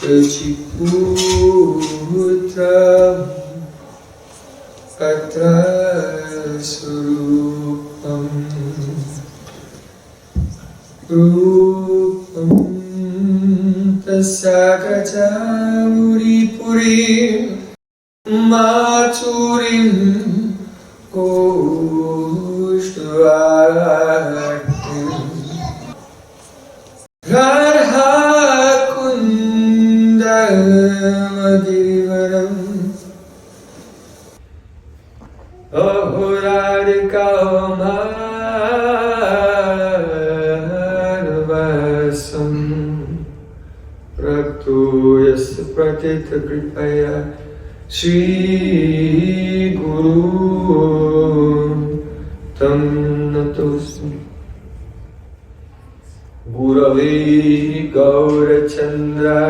Shachiputram Atra Surupam Rupam Tasakacha Puri Machurim Koshvaratim Radha Kundamadivaram Ahoradika Marvasam Praktuyas Pratita Kripaya Shri Guru Tam Natosmi Gurave Gaurachandra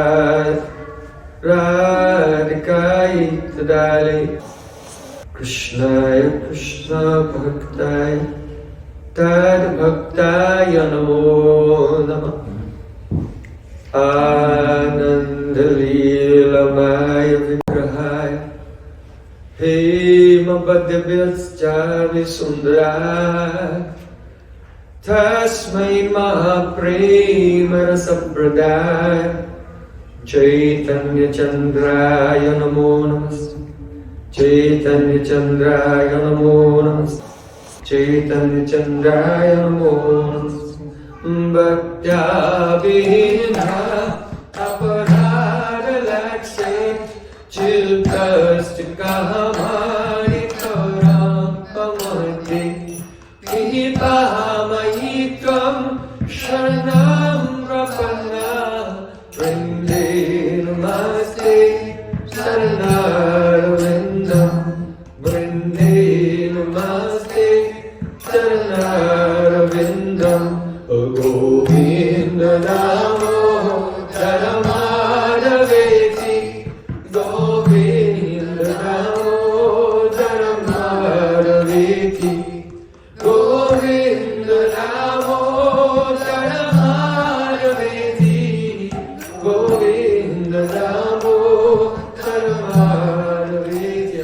Radhikai Tadale Krishnaya Krishna Bhaktai Tad Bhaktaya Namo Namah Ananda Lila Maya Vigrahaya Hema Bhadyabhyascha Visundara Tasmai Mahaprema Rasapradaya Chaitanya Chandraya Namo Namaste Chaitanya Chandraya Namo Namaste Chaitanya Chandraya Namo Namaste Bhakti-abheda aparada lakshe Chilkastika-hamari karam pamati Vipahamayitam sharanam prapanna Vrinde namaste saranarvindam Vrinde namaste saranarvindam Govinda Namo Dharamadaveti Govinda Namo Dharamadaveti Govinda Namo Dharamadaveti Govinda Namo Dharamadaveti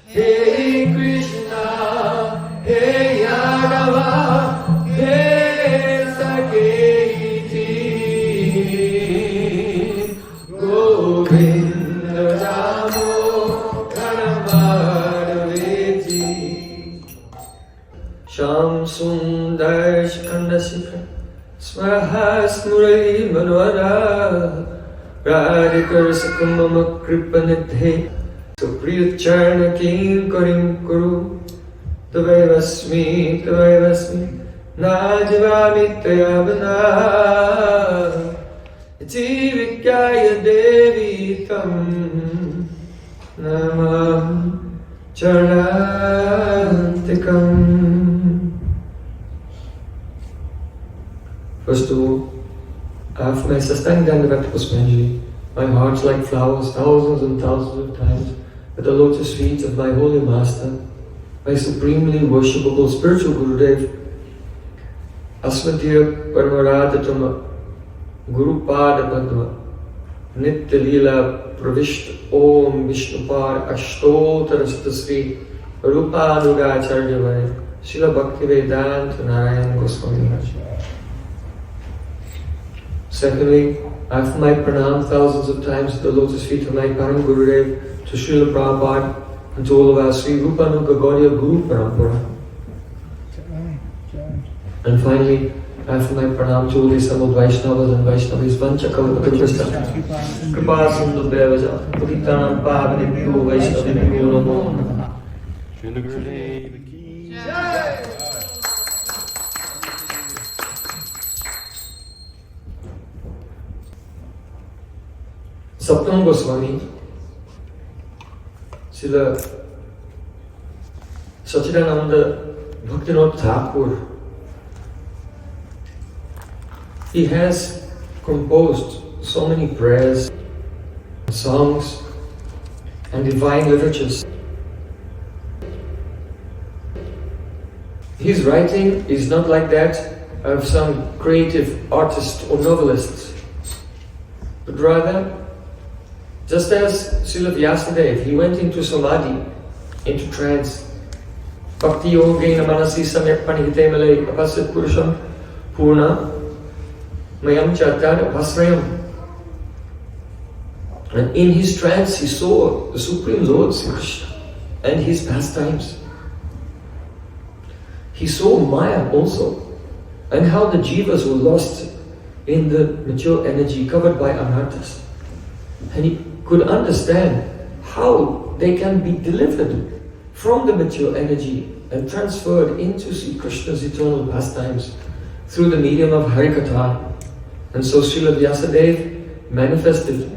Hey Krishna, Hey Yadava, Hey Govinda Namo Dharamadaveti Sham Sundar Shikandasika Smahas Murali Manvara Radhikar Sakamama Kripanidhe Supriya Charna Kim Karim Kuru Tavaivasmi Najivami Tayavana Jivikaya Devi Tam Namam Charantikam. First of all, after my sustaining Dandavat Pushpanjali, my heart's like flowers thousands and thousands of times at the lotus feet of my holy master, my supremely worshipable spiritual Gurudev, Asmadhya Paramaradhatama Guru Pada Padma Nitya Lila Pravishta Om Vishnupar Ashtotar Satasri Rupanugacharya Vane Srila Bhaktivedanta Narayan Goswami Maharaj. Secondly, I offer my pranam thousands of times at the lotus feet of my Param Gurudev, to Srila Prabhupada, and to all of our Sri Rupanuga Gaudiya Guru Parampara. And finally, I offer my pranam to all the assembled Vaishnavas and Vaishnavis, Vanchakalpatarvasta, Kripasindubhyaja, Putitanam Pavanebhyo Vaishnavibhyo Namo Namaha. Srila Gurudev ki Jai! Saptam Goswami, Srila Sachidananda Bhaktivinoda Thakur, he has composed so many prayers, songs, and divine literatures. His writing is not like that of some creative artist or novelist. but rather, just as Srila Vyasadeva, he went into samadhi, into trance. Bhakti yogena manasi samyak panihite malay apasit purusham purna mayam chatar vasrayam. And in his trance he saw the Supreme Lord Sri Krishna and his pastimes. He saw Maya also, and how the jivas were lost in the mature energy covered by anarthas. And he could understand how they can be delivered from the mature energy and transferred into Sri Krishna's eternal pastimes through the medium of Harikatha. And so Srila Vyasadeva manifested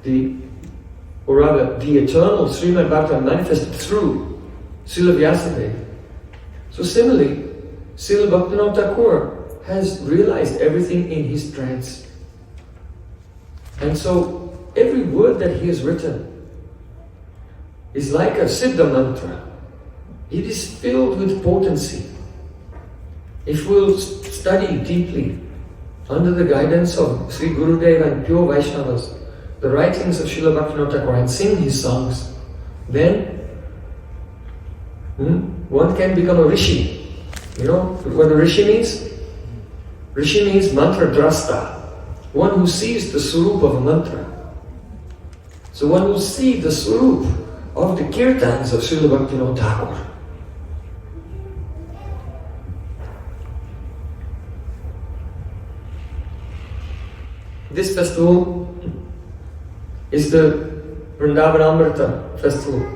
the eternal Srimad Bhagavatam manifested through Srila Vyasadeva. So similarly, Srila Bhaktivinoda Thakur has realized everything in his trance. And so every word that he has written is like a Siddha mantra. It is filled with potency. If we'll study deeply under the guidance of Sri Gurudeva and pure Vaishnavas, the writings of Srila Bhaktivinoda Thakur and sing his songs, then one can become a rishi. You know what a rishi means? Rishi means mantra drasta, one who sees the swarup of a mantra. So one will see the swarup of the kirtans of Srila Bhaktivinoda Thakur. This festival is the Vrindavana Amrita festival.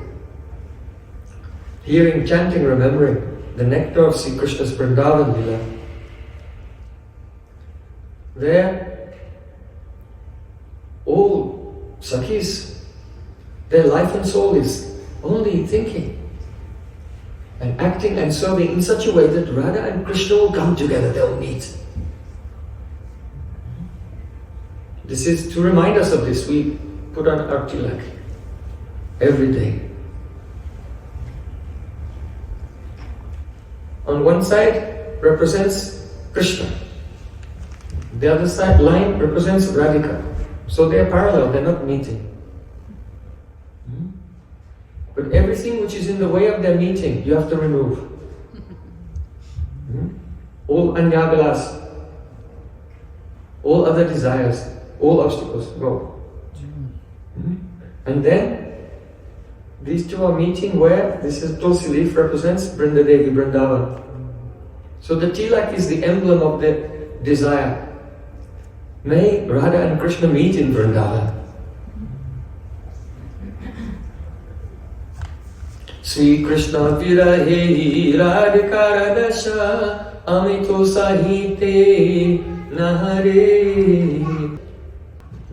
Hearing, chanting, remembering the nectar of Sri Krishna's Vrindavan Lila. There, all Sakhis, their life and soul is only thinking and acting and serving in such a way that Radha and Krishna will come together, they'll meet. This is to remind us of this. We put on our tilak every day. On one side represents Krishna. The other side line represents Radhika. So they are parallel, they're not meeting. But everything which is in the way of their meeting, you have to remove. All anyabhilas, all other desires, all obstacles, go. And then, these two are meeting where this is Tulsi leaf represents Vrindadevi, Vrindavana. So the tilak is the emblem of the desire. May Radha and Krishna meet in Vrindavan. Sri Krishna virahe radhikara dasha amito sahite nahare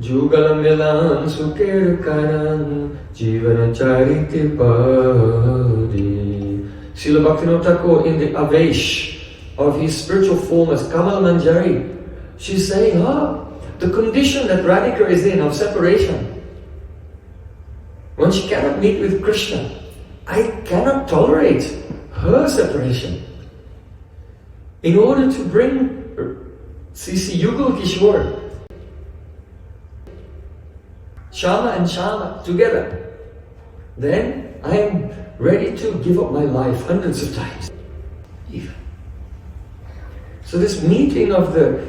jugalam milan sukir karan jivana charite padi. Srila Bhaktivinoda Thakur, in the avesh of his spiritual form as Kamal Manjari, she's saying, the condition that Radhika is in of separation, when she cannot meet with Krishna, I cannot tolerate her separation. In order to bring Sisi Yugal Kishore, Shama and Shama together, then I am ready to give up my life hundreds of times. Even. So this meeting of the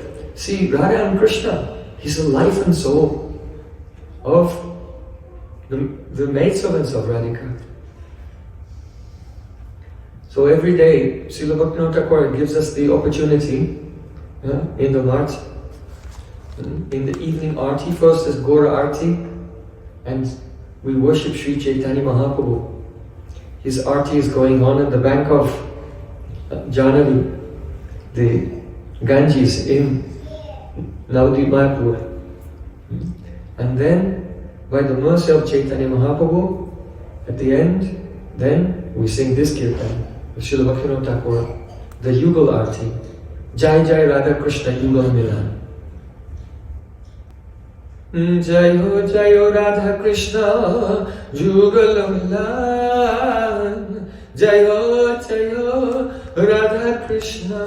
Radha and Krishna is the life and soul of the maidservants of Radhika. So every day, Srila Bhaktivinoda Thakur gives us the opportunity in the Mart, in the evening arti. First is Gora Arti, and we worship Sri Chaitanya Mahaprabhu. His arti is going on at the bank of Jahnavi, the Ganges in Navadvip Mayapur. And then, by the mercy of Chaitanya Mahaprabhu, at the end, then we sing this kirtan. Srila Bhaktivinoda Thakur, the Yugal Arti, Jai Jai Radha Krishna Yugal Milan. Jai Ho Radha Krishna Yugal Milan. Jai Ho Radha Krishna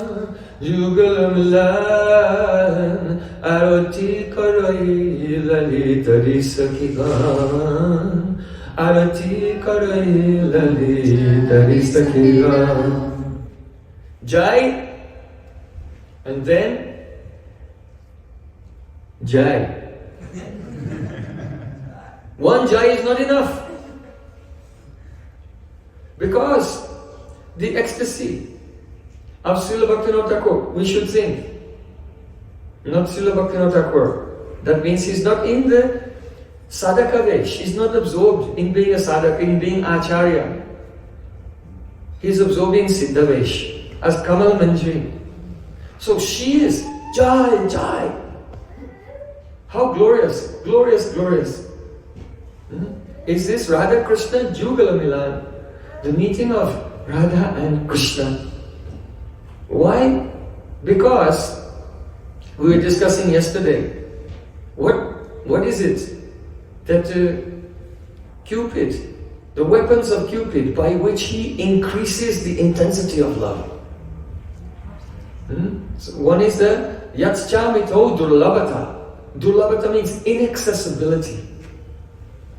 Jugal milan, arati karai lalitari sakhigan, arati karai lalitari sakhigan. Jai, and then Jai. One Jai is not enough. Because the ecstasy of Srila Bhaktivinoda Thakur, we should think, not Srila Bhaktivinoda Thakur. That means he's not in the sadhaka vesh, he's not absorbed in being a sadhaka, in being acharya. He's absorbing siddha vesh as Kamal Manjari. So she is Jai, Jai. How glorious, glorious, glorious. Is this Radha Krishna Jugala Milan? The meeting of Radha and Krishna. Why? Because we were discussing yesterday. What is it that Cupid, the weapons of Cupid by which he increases the intensity of love? So one is the Yatschamito Durlabhata. Durlabhata means inaccessibility.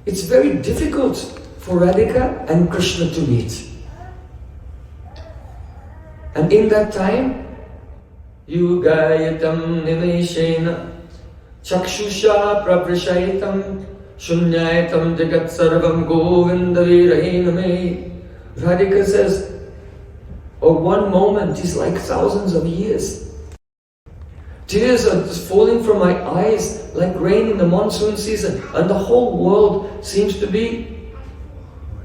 It's very difficult for Radhika and Krishna to meet. And in that time, Yugayatam Nimeshena Chakshusha Praprashaitam Shunyayatam Jagat Sarvam Govindavirahena. Radhika says, one moment is like thousands of years. Tears are just falling from my eyes like rain in the monsoon season, and the whole world seems to be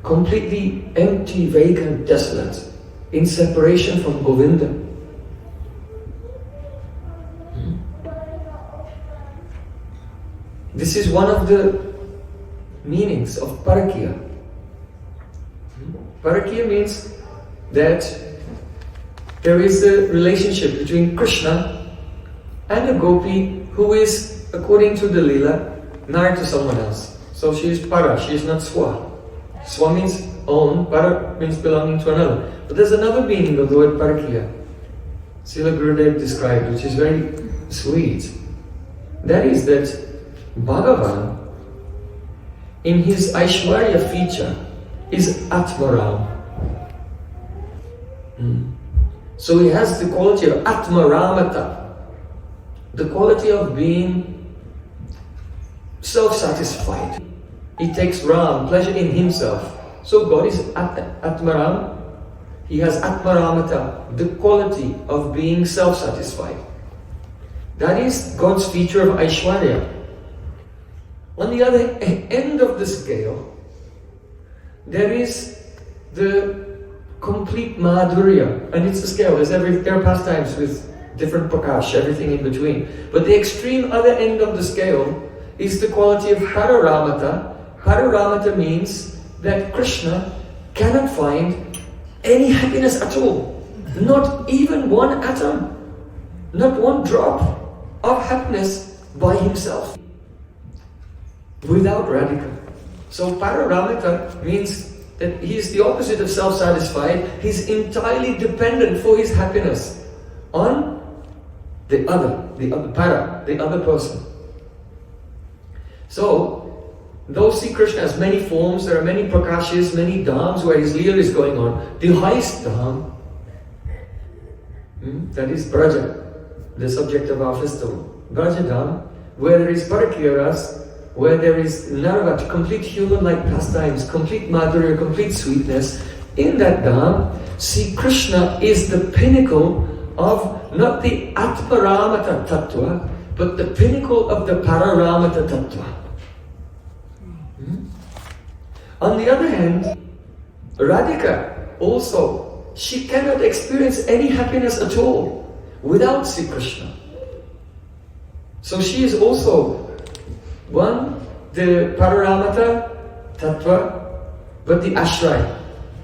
completely empty, vacant, desolate, in separation from Govinda. This is one of the meanings of Parakya. Parakya means that there is a relationship between Krishna and a gopi who is, according to the Lila, married to someone else. So she is para, she is not swa. Swa means own, para means belonging to another. But there's another meaning of the word parakya. Srila Gurudev described, which is very sweet. That is that Bhagavan, in his Aishwarya feature, is Atmaram. So he has the quality of Atmaramata, the quality of being self-satisfied. He takes Ram, pleasure in himself. So God is Atmaram. He has Atmaramata, the quality of being self-satisfied. That is God's feature of Aishwarya. On the other end of the scale, there is the complete Madhurya, and it's a scale. There are pastimes with different prakash, everything in between. But the extreme other end of the scale is the quality of Pararamata. Pararamata means that Krishna cannot find any happiness at all. Not even one atom, not one drop of happiness by himself, without Radhika. So Pararamata means that he is the opposite of self-satisfied. He's entirely dependent for his happiness on the other para, the other person. So, those see Krishna as many forms, there are many prakashas, many dhams where his Lila is going on. The highest dham, that is Braja, the subject of our festival. Braja dham, where there is Parakya, where there is Naravat, complete human-like pastimes, complete Madhurya, complete sweetness. In that dham, see Krishna is the pinnacle of not the Atmaramata Tattva, but the pinnacle of the Pararamata Tattva. On the other hand, Radhika also, she cannot experience any happiness at all without Sri Krishna. So she is also one, the Pararamata Tattva, but the Ashray,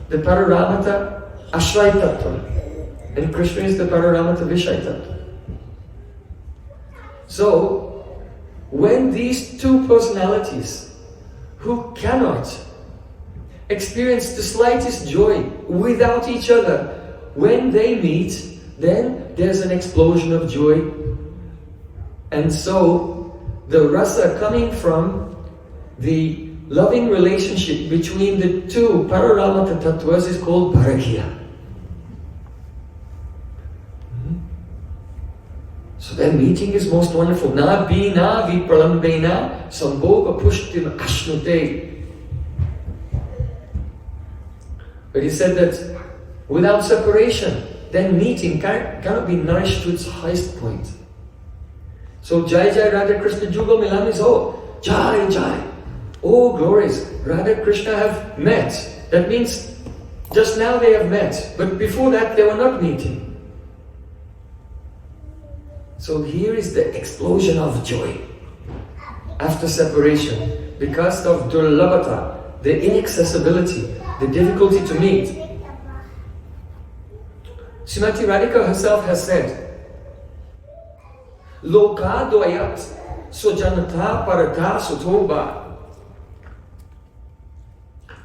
the Pararamata Ashray Tattva. And Krishna is the Pararamata Vishay Tattva. So, when these two personalities who cannot experience the slightest joy without each other, when they meet, then there's an explosion of joy. And so, the rasa coming from the loving relationship between the two Pararamata Tattvas is called Bharagya. So their meeting is most wonderful. Na bina vipralambena sambhoga pushtim ashnute. But he said that without separation, then meeting cannot be nourished to its highest point. So Jai Jai Radha Krishna Jugal Milan is Jai Jai. Oh glories, Radha Krishna have met. That means just now they have met. But before that they were not meeting. So here is the explosion of joy after separation because of durlabhata, the inaccessibility, the difficulty to meet. Srimati Radhika herself has said, Loka doyat sojanata parata suthoba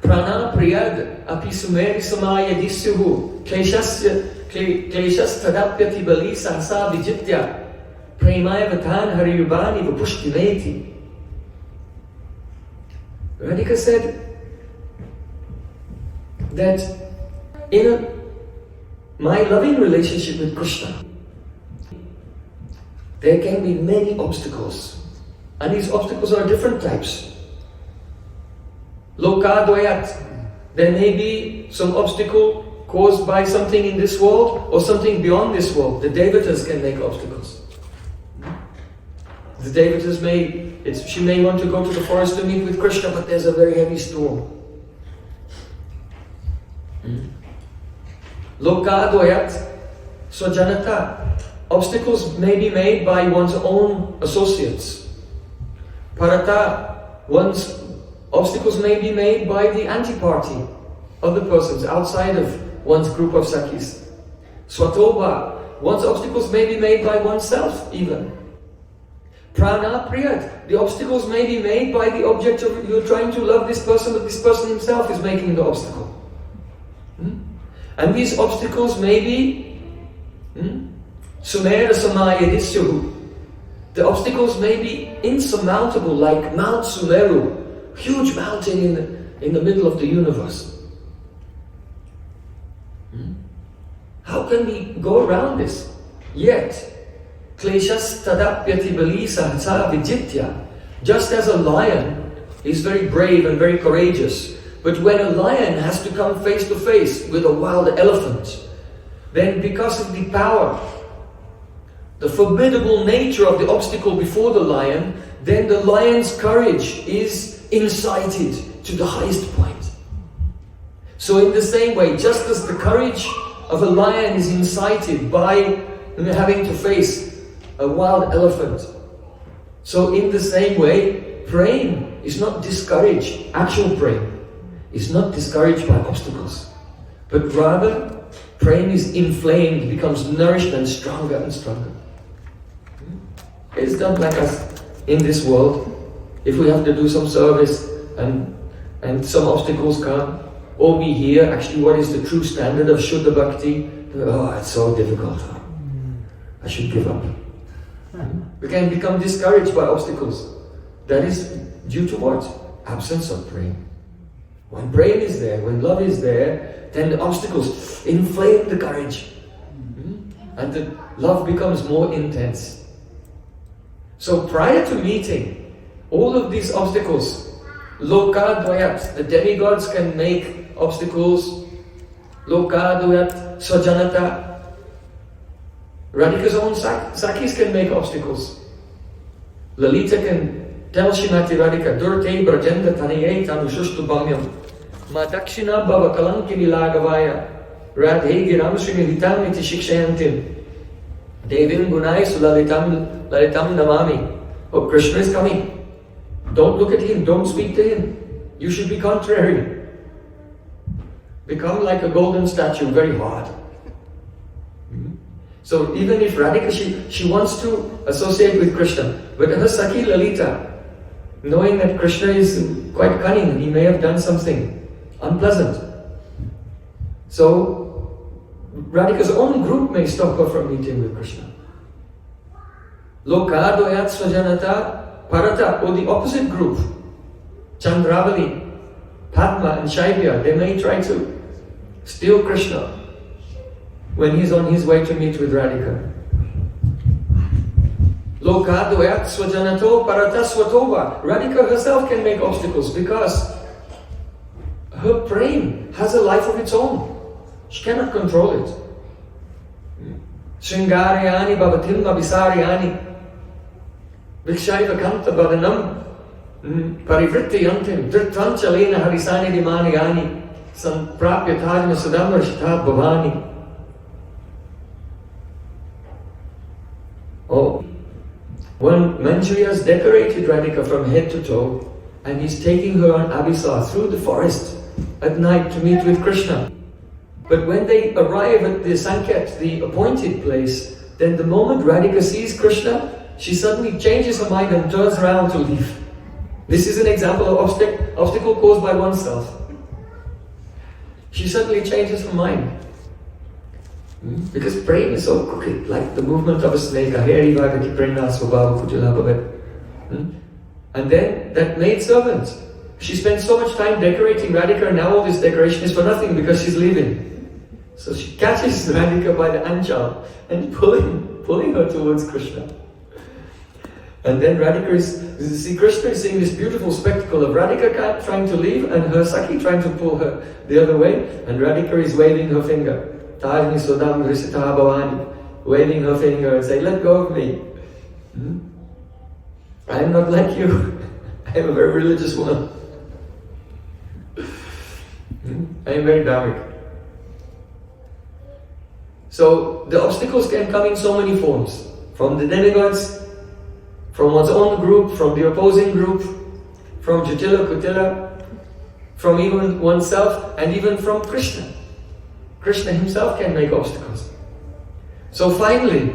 prana priyad apisumeri samaya disyuhu kleshas tadapyati bali sahasa vijitya Premaya vatan hariyubani vapushtineti. Radhika said that in my loving relationship with Krishna, there can be many obstacles. And these obstacles are different types. Loka doyat. There may be some obstacle caused by something in this world or something beyond this world. The devatas can make obstacles. The devatas she may want to go to the forest to meet with Krishna, but there's a very heavy storm. Loka doyat swajanata. Obstacles may be made by one's own associates. Parata. Obstacles may be made by the anti-party, other persons outside of one's group of Sakhis. Swatoba. One's obstacles may be made by oneself even. Prana priyat. The obstacles may be made by the object of you're trying to love this person, but this person himself is making the obstacle. And these obstacles may be Sumera Samaya Disyuhu. The obstacles may be insurmountable, like Mount Sumeru, huge mountain in the middle of the universe. How can we go around this? Yet, Kleshas tadapyati bali sahasa vijitya. Just as a lion is very brave and very courageous, but when a lion has to come face to face with a wild elephant, then because of the power, the formidable nature of the obstacle before the lion, then the lion's courage is incited to the highest point. So in the same way, just as the courage of a lion is incited by having to face a wild elephant, so in the same way, Prem is not discouraged. Actual Prem is not discouraged by obstacles, but rather Prem is inflamed, becomes nourished and stronger and stronger. It's not like us in this world. If we have to do some service and some obstacles come, or we hear actually what is the true standard of Shuddha Bhakti, it's so difficult. I should give up. We can become discouraged by obstacles. That is due to what? Absence of Prem. When Prem is there, when love is there, then the obstacles inflame the courage. And the love becomes more intense. So prior to meeting, all of these obstacles, Loka dvayat, the demigods can make obstacles. Loka dvayat sajanata. Radhika's own Sakhis can make obstacles. Lalita can tell Srimati Radhika, Durte brajenda tanaye tanushushtu bhamyam ma dakshina bhava kalankini lagavaya radhe giram srimilitam iti shikshayantim devim gunai sulalitam namami. Oh, Krishna is coming. Don't look at him, don't speak to him. You should be contrary. Become like a golden statue, very hard. So even if Radhika, she wants to associate with Krishna, but her Sakhi Lalita, knowing that Krishna is quite cunning, he may have done something unpleasant. So Radhika's own group may stop her from meeting with Krishna. Lokadoyat Swajanata Parata, or the opposite group, Chandravali, Padma and Shaibya, they may try to steal Krishna when he's on his way to meet with Radhika. Lokadoyat Swajanato Parata Swatova. Radhika herself can make obstacles because her Prem has a life of its own. She cannot control it. Shringaryani Bhavatim Abhisaryani Vikshaiva Kanta Badanam Parivritti Yantim Dritvam Chalena Harisani Dimaniyani Samprapya Tajma Sudamar Shita Bhavani. Oh, when Manjari has decorated Radhika from head to toe and he's taking her on Abhisar through the forest at night to meet with Krishna. But when they arrive at the Sanket, the appointed place, then the moment Radhika sees Krishna, she suddenly changes her mind and turns around to leave. This is an example of obstacle caused by oneself. She suddenly changes her mind. Because Prem is so crooked, like the movement of a snake. And then that maid servant, she spent so much time decorating Radhika, and now all this decoration is for nothing because she's leaving. So she catches Radhika by the anchal and pulling her towards Krishna. And then Radhika Krishna is seeing this beautiful spectacle of Radhika trying to leave and her Sakhi trying to pull her the other way, and Radhika is waving her finger. Tajni Sodam Risita Bhavani, waving her finger and saying, let go of me. I am not like you. I am a very religious woman. I am very dharmic. So the obstacles can come in so many forms. From the demigods, from one's own group, from the opposing group, from Jatila, Kutila, from even oneself, and even from Krishna. Krishna himself can make obstacles. So finally,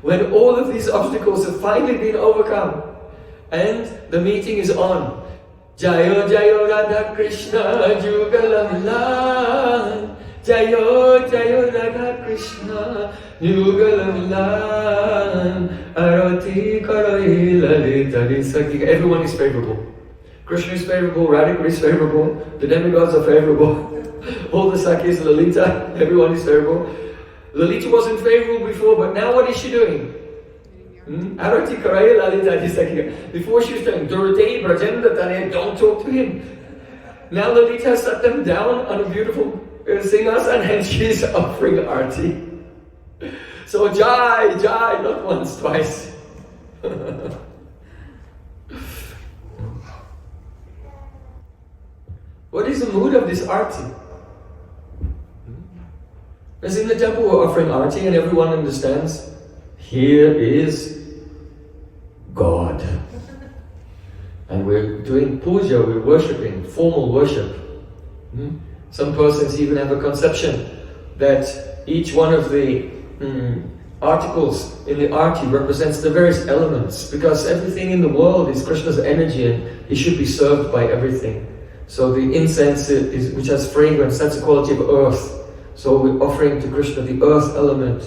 when all of these obstacles have finally been overcome, and the meeting is on, Jayo Jayo Radha Krishna Jugalam Lan, Jayo Jayo Radha Krishna Jugalam Lan, Arati Karai Lalita Sakhi. Everyone is favorable. Krishna is favorable, Radhika is favorable, the demigods are favorable, all the Sakhis, Lalita, everyone is favorable. Lalita wasn't favorable before, but now what is she doing? Arati Karaya Lalita Sakhi. Before she was telling Durate Brajendra Tanya, don't talk to him. Now Lalita has sat them down on a beautiful singhasan and she's offering arti. So Jai, not once, twice. What is the mood of this arti? As in the temple we're offering arti and everyone understands, here is God. And we're doing puja, we're worshipping, formal worship. Some persons even have a conception that each one of the articles in the arti represents the various elements, because everything in the world is Krishna's energy and he should be served by everything. So the incense, which has fragrance, that's the quality of earth. So we're offering to Krishna the earth element,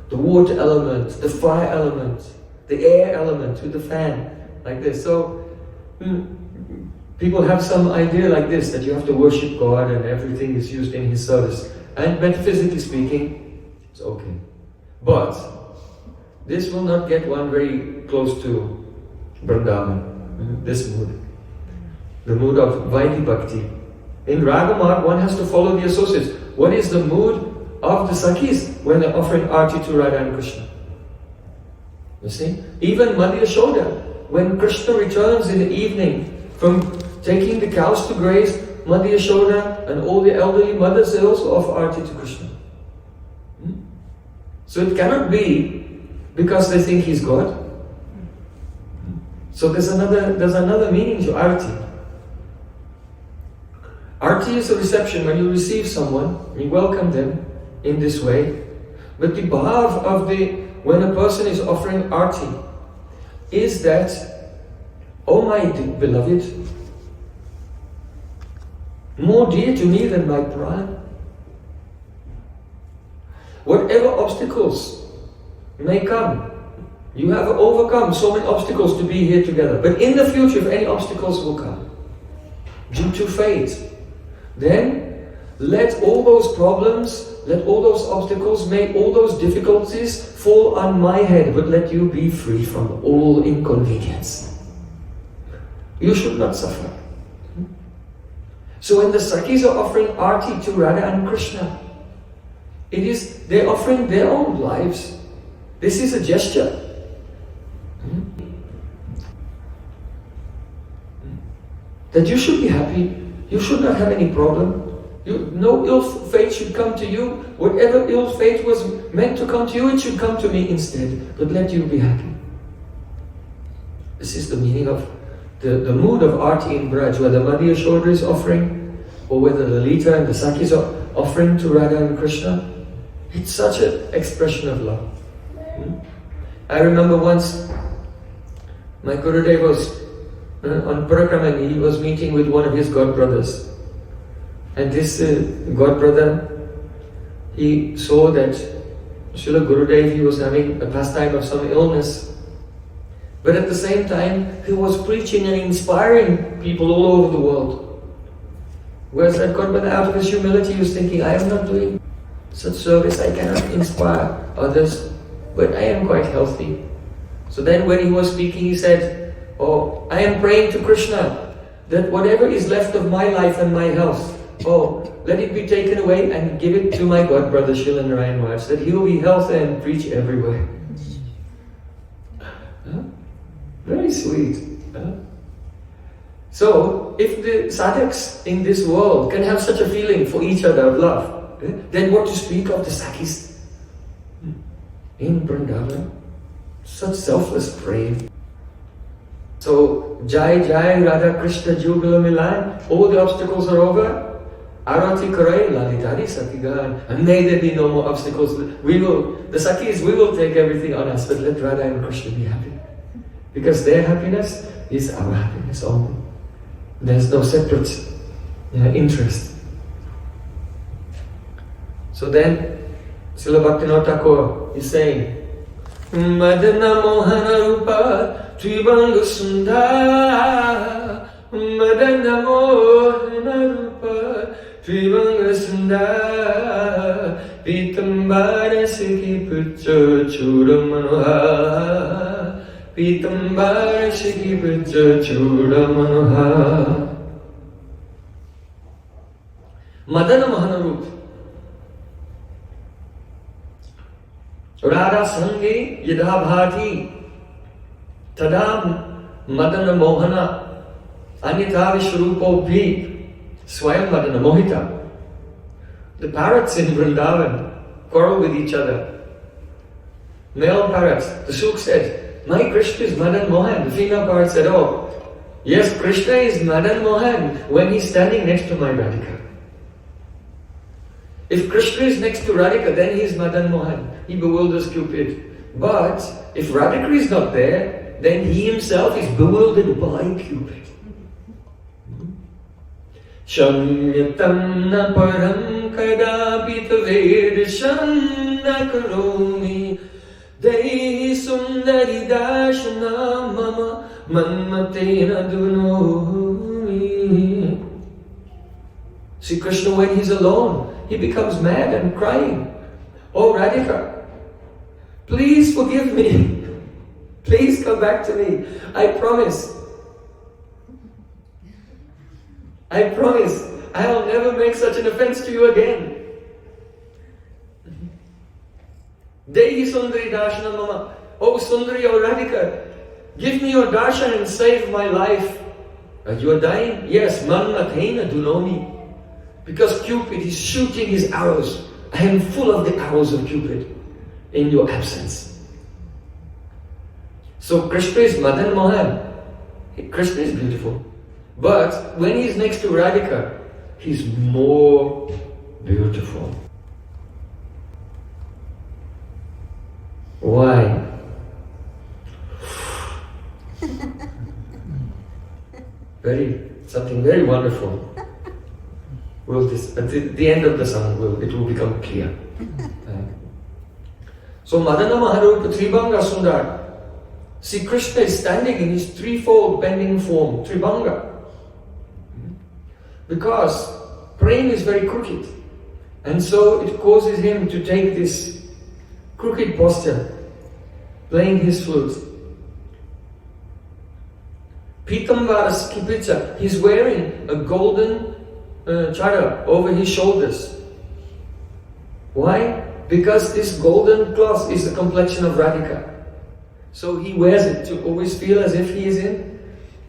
the water element, the fire element, the air element with the fan, like this. So people have some idea like this, that you have to worship God and everything is used in His service. And metaphysically speaking, it's okay. But this will not get one very close to Vrindavana, this mood. The mood of Vaidhi Bhakti. In Ragamart, one has to follow the associates. What is the mood of the Sakhis when they're offering arti to Radha and Krishna? You see? Even Madhya Yashoda, when Krishna returns in the evening from taking the cows to graze, Madhya Yashoda and all the elderly mothers, they also offer arti to Krishna. So it cannot be because they think he's God. So there's another meaning to arti. Arti is a reception. When you receive someone, you welcome them in this way. But the bhav of when a person is offering arti is that, oh my beloved, more dear to me than my pran, Whatever obstacles may come, you have overcome so many obstacles to be here together. But in the future, if any obstacles will come, due to fate, then let all those problems, let all those obstacles, may all those difficulties fall on my head, but let you be free from all inconvenience. You should not suffer. So when the Sakhis are offering arti to Radha and Krishna, they're offering their own lives. This is a gesture. That you should be happy. You should not have any problem. No ill fate should come to you. Whatever ill fate was meant to come to you, it should come to me instead. But let you be happy. This is the meaning of the mood of Arti in Braj, whether Madhya Yashoda is offering, or whether Lalita and the Sakhis are offering to Radha and Krishna. It's such an expression of love. I remember once, my Gurudev was on Parakrama and he was meeting with one of his godbrothers. And this godbrother, he saw that Srila Gurudev, he was having a pastime of some illness. But at the same time, he was preaching and inspiring people all over the world. Whereas that godbrother, out of his humility, he was thinking, I am not doing such service, I cannot inspire others, but I am quite healthy. So then when he was speaking, he said, oh, I am praying to Krishna that whatever is left of my life and my health, let it be taken away and give it to my godbrother Srila Narayan Maharaj, that he will be healthy and preach everywhere. Very sweet. So, if the sadhaks in this world can have such a feeling for each other of love, then what to speak of the Sakhis in Vrindavana? Such selfless praying. So, Jai Jai Radha Krishna Jugala Milan, all the obstacles are over. Arati Karai Lalitari Sakigan, and may there be no more obstacles. The Sakhis, we will take everything on us, but let Radha and Krishna be happy. Because their happiness is our happiness only. There's no separate interest. So then, Srila Bhaktivinoda Thakur is saying, Madana Mohana Rupa Trivanga Sundara, Madana Mohana Rupa Trivanga Sundara, Pitambara Sikhi Pucha Chura Manoha, Pitambara Sikhi Pucha Chura Manoha. Madana Mohana Rupa, Radha Sange Yadha Bhati Tada Madana Mohana Anyatha Vishrupo Bhi Swayam Madana Mohita. The parrots in Vrindavan quarrel with each other. Male parrots. The Suk said, my Krishna is Madan Mohan. The female parrot said, oh, yes, Krishna is Madan Mohan when he's standing next to my Radhika. If Krishna is next to Radhika, then he is Madan Mohan. He bewilders Cupid. But if Radhika is not there, then he himself is bewildered by Cupid. Shamyatam na param kadapit vedasham na karomi Dehi sundari dashana mama manmatena dunomi. See, Krishna, when he's alone, he becomes mad and crying. Oh Radhika, please forgive me. Please come back to me. I promise. I promise I'll never make such an offense to you again. Dehi Sundari Darshana Mama. Oh Sundari, oh Radhika, give me your darshan and save my life. You are dying? Yes, Manmathena Dunomi. Because Cupid is shooting his arrows. I am full of the arrows of Cupid in your absence. So Krishna is Madan Mohan. Krishna is beautiful. But when he's next to Radhika, he's more beautiful. Why? Something very wonderful. At the end of the song, it will become clear. So Madana Maharupa Tribhanga Sundar. See, Krishna is standing in his threefold bending form, Tribhanga. Because Prem is very crooked. And so it causes him to take this crooked posture, playing his flute. Pitambara Skipicha, he's wearing a golden chada over his shoulders. Why? Because this golden cloth is the complexion of Radhika. So he wears it to always feel as if he is in,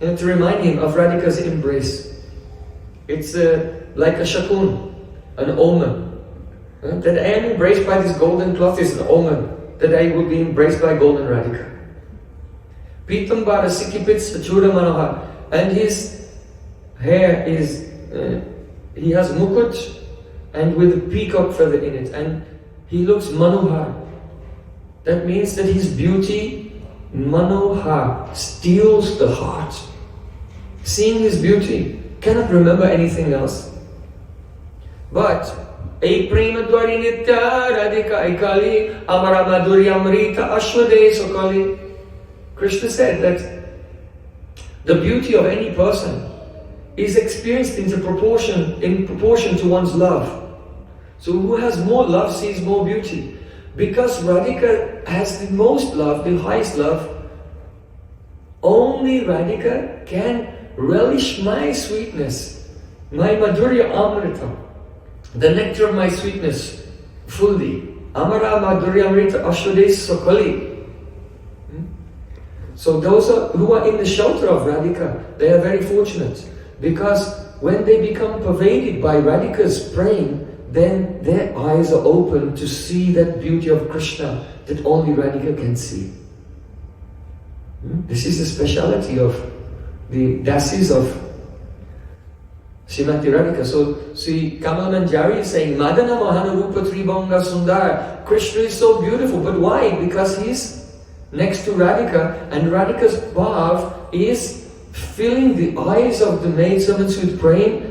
and to remind him of Radhika's embrace. It's like a shakun, an omen. That I am embraced by this golden cloth is an omen that I will be embraced by golden Radhika. Pitambara Sikipits Achura Manohar, and his hair is, he has mukut and with a peacock feather in it, and he looks Manohar. That means that his beauty, Manohar, steals the heart. Seeing his beauty, cannot remember anything else. But Ei prema dwari nitya radhika aikali amara madhurya amrita ashwade sokali. Krishna said that the beauty of any person is experienced in proportion to one's love. So who has more love sees more beauty. Because Radhika has the most love, the highest love, only Radhika can relish my sweetness, my madhurya amrita, the nectar of my sweetness, fully. Amara madhurya amrita ashwades sakali. So those who are in the shelter of Radhika, they are very fortunate. Because when they become pervaded by Radhika's praying, then their eyes are open to see that beauty of Krishna that only Radhika can see. This is the speciality of the dasis of Srimati Radhika. So, see, Kamal Manjari is saying, Madana Mohana Rupa Tribhanga Sundar. Krishna is so beautiful, but why? Because he's next to Radhika, and Radhika's bhav is filling the eyes of the maidservants with praying,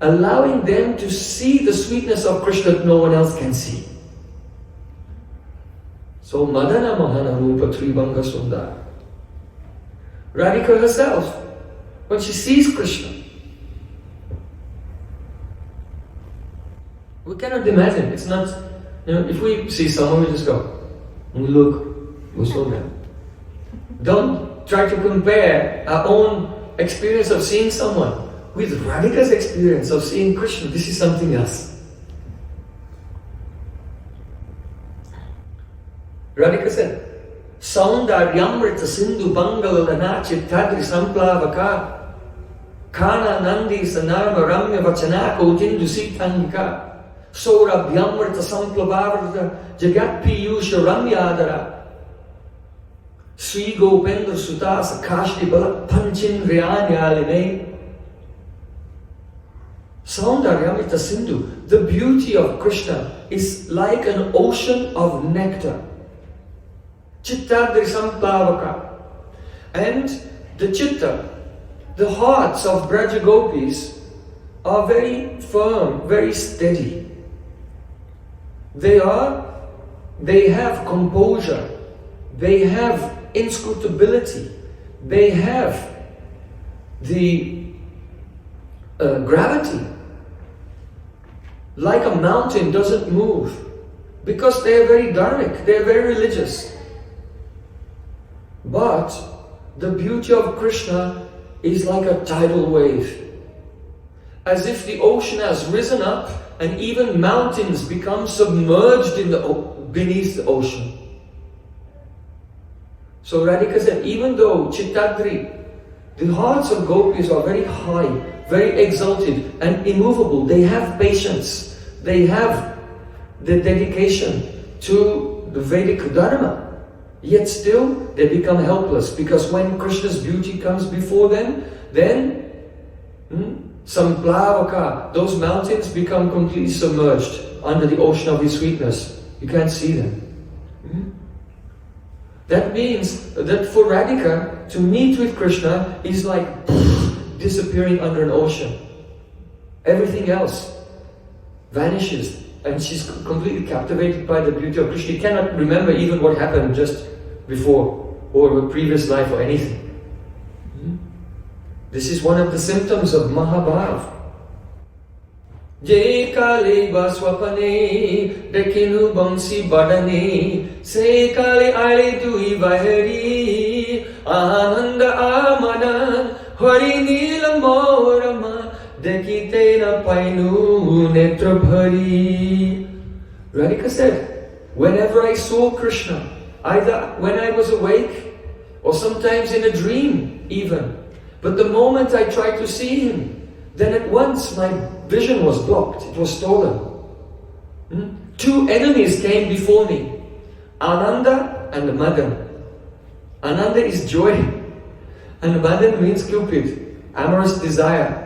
allowing them to see the sweetness of Krishna that no one else can see. So, Madana Mohana Rupa Tribhanga Sundar. Radhika herself, when she sees Krishna, we cannot imagine. It's not, if we see someone, we just go, look, we slow down. Don't try to compare our own experience of seeing someone with Radhika's experience of seeing Krishna. This is something else. Radhika said, Saundaryamrita Sindhu Bangalalana Chittadri Samplavaka Kana Nandi Sanarma Ramya Vachana Kotindu Sitangika Saurabhyamrita Samplavarta Jagat Piyusha Ramyadara Sri Gopendra Sutasa Kashti Balak Panchin Ryanyaline. Saundaryamrita Sindhu, the beauty of Krishna is like an ocean of nectar. Chittadri Samplavaka. And the chitta, the hearts of Braja Gopis are very firm, very steady. They have composure, they have inscrutability, they have the gravity. Like a mountain doesn't move, because they are very dharmic, they are very religious. But the beauty of Krishna is like a tidal wave. As if the ocean has risen up and even mountains become submerged beneath the ocean. So Radhika said, even though Chittadri, the hearts of gopis are very high, very exalted and immovable, they have patience, they have the dedication to the Vedic Dharma. Yet still, they become helpless, because when Krishna's beauty comes before them, then Samplavaka, those mountains become completely submerged under the ocean of his sweetness. You can't see them. That means that for Radhika, to meet with Krishna is like disappearing under an ocean. Everything else vanishes and she's completely captivated by the beauty of Krishna. She cannot remember even what happened just before, or her previous life or anything. This is one of the symptoms of Mahabhav. Je kale baswapane dekinu bangsi badane se kale aile tui vahari ananda amana hari neelam morama dekite na painu netra bhari. Radhika said, whenever I saw Krishna, either when I was awake or sometimes in a dream even, but the moment I tried to see him, then at once my vision was blocked, it was stolen. Two enemies came before me, Ananda and Madan. Ananda is joy, and Madan means Cupid, amorous desire.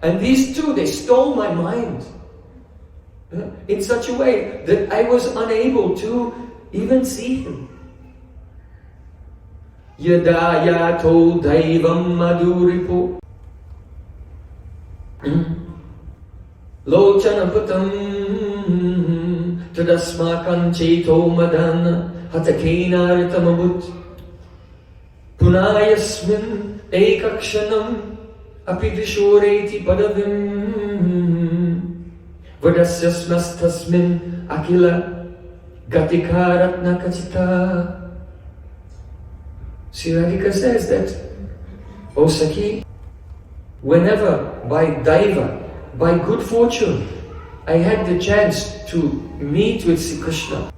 And these two, they stole my mind in such a way that I was unable to even see him. Yada yato daivam maduripo Lochanapatam tadasmakan cheto madana hatakena ritamabut punayasmin ekakshanam apidishoreti padavim vadasyasmastasmin akila gatikaratna kachita. Sri Radhika says that, O Sakhi, whenever by daiva, by good fortune, I had the chance to meet with Sri Krishna,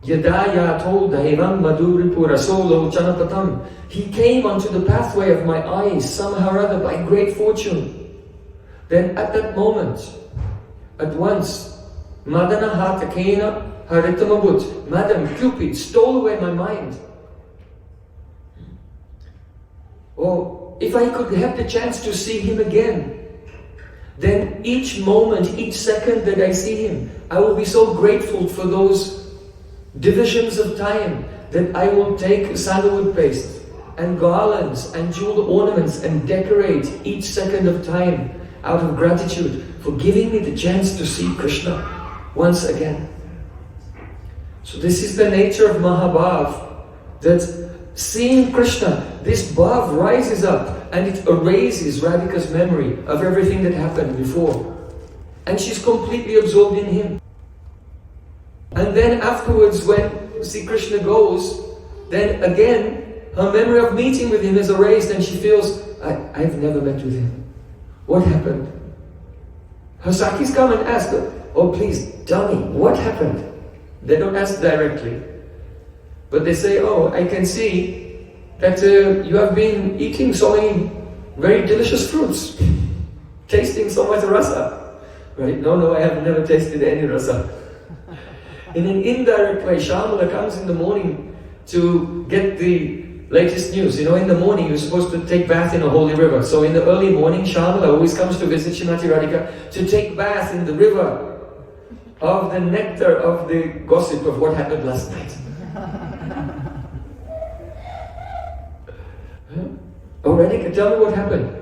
Yada yato daivam maduripu rasolo chanapatam, he came onto the pathway of my eyes somehow or other by great fortune. Then at that moment, at once, Madana hatakena haritamabut, Madam Cupid stole away my mind. Or if I could have the chance to see him again, then each moment, each second that I see him, I will be so grateful for those divisions of time that I will take sandalwood paste and garlands and jeweled ornaments and decorate each second of time out of gratitude for giving me the chance to see Krishna once again. So this is the nature of Mahabhav, that seeing Krishna, this bhav rises up and it erases Radhika's memory of everything that happened before. And she's completely absorbed in him. And then afterwards, when Sri Krishna goes, then again, her memory of meeting with him is erased and she feels, I've never met with him. What happened? Her Sakhis come and ask her, oh please, tell me, what happened? They don't ask directly. But they say, oh, I can see that you have been eating so many very delicious fruits, tasting so much rasa. Right? No, I have never tasted any rasa. In an indirect way, Shamala comes in the morning to get the latest news. You know, in the morning you're supposed to take bath in a holy river. So in the early morning, Shamala always comes to visit Srimati Radhika to take bath in the river of the nectar of the gossip of what happened last night. Oh, Radhika, tell me what happened.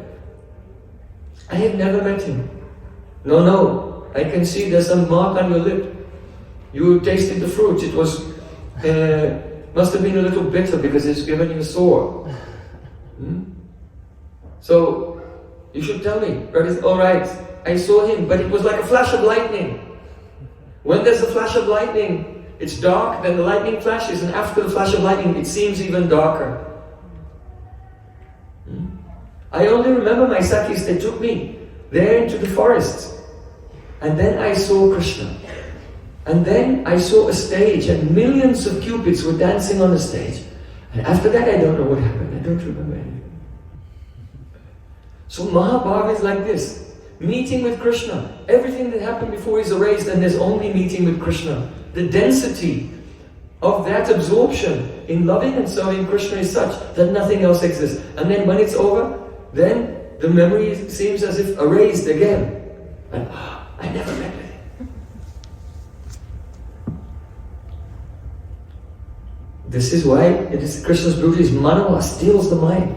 I have never met him. No, I can see there's some mark on your lip. You tasted the fruit. It was, must have been a little bitter because it's given you sore. So, you should tell me. Alright, I saw him, but it was like a flash of lightning. When there's a flash of lightning, it's dark, then the lightning flashes, and after the flash of lightning, it seems even darker. I only remember my Sakhis, they took me there into the forest. And then I saw Krishna. And then I saw a stage and millions of cupids were dancing on the stage. And after that I don't know what happened. I don't remember anything. So Mahabharata is like this. Meeting with Krishna. Everything that happened before is erased and there's only meeting with Krishna. The density of that absorption in loving and serving Krishna is such that nothing else exists. And then when it's over, then the memory seems as if erased again. And I never met with him. This is why it is Krishna's beauty is Manava, steals the mind.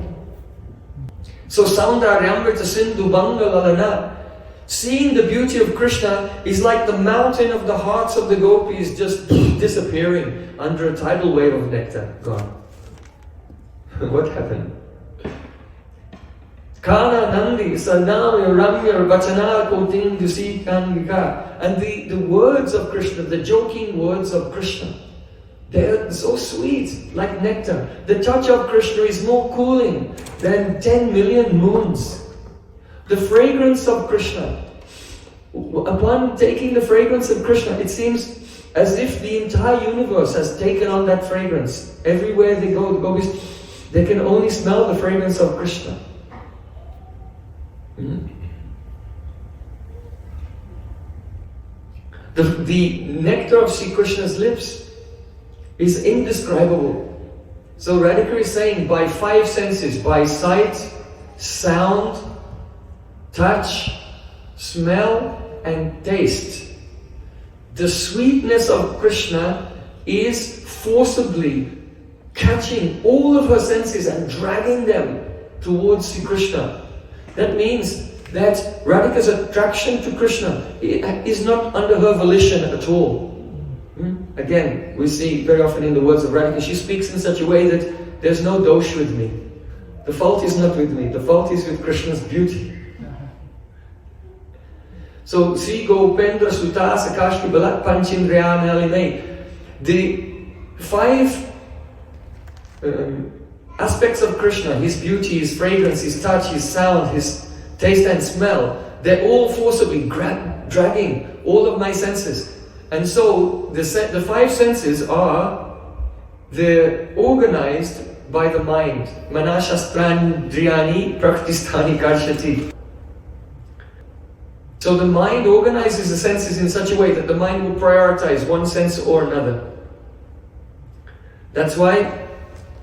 So Saundaryamrita Sindhu Banga Lalana. Seeing the beauty of Krishna is like the mountain of the hearts of the gopis just disappearing under a tidal wave of nectar. Gone. What happened? Kana Nandi Sanamya Ramya Vachana Kotin Dusi Kandika. And the words of Krishna, the joking words of Krishna, they're so sweet, like nectar. The touch of Krishna is more cooling than 10 million moons. The fragrance of Krishna. Upon taking the fragrance of Krishna, it seems as if the entire universe has taken on that fragrance. Everywhere they go, the gopis, they can only smell the fragrance of Krishna. The nectar of Sri Krishna's lips is indescribable. So Radhika is saying, by 5 senses, by sight, sound, touch, smell and taste, the sweetness of Krishna is forcibly catching all of her senses and dragging them towards Sri Krishna. That means that Radhika's attraction to Krishna is not under her volition at all. Again, we see very often in the words of Radhika, she speaks in such a way that there's no dosh with me. The fault is not with me, the fault is with Krishna's beauty. So, Sri Gopendra Suta Sakashki Balat Panchindriyanalime. The 5 aspects of Krishna, his beauty, his fragrance, his touch, his sound, his taste and smell, they're all forcibly dragging all of my senses. And so the 5 senses they're organized by the mind. Manashastrandriyani praktistani karshati. So the mind organizes the senses in such a way that the mind will prioritize one sense or another. That's why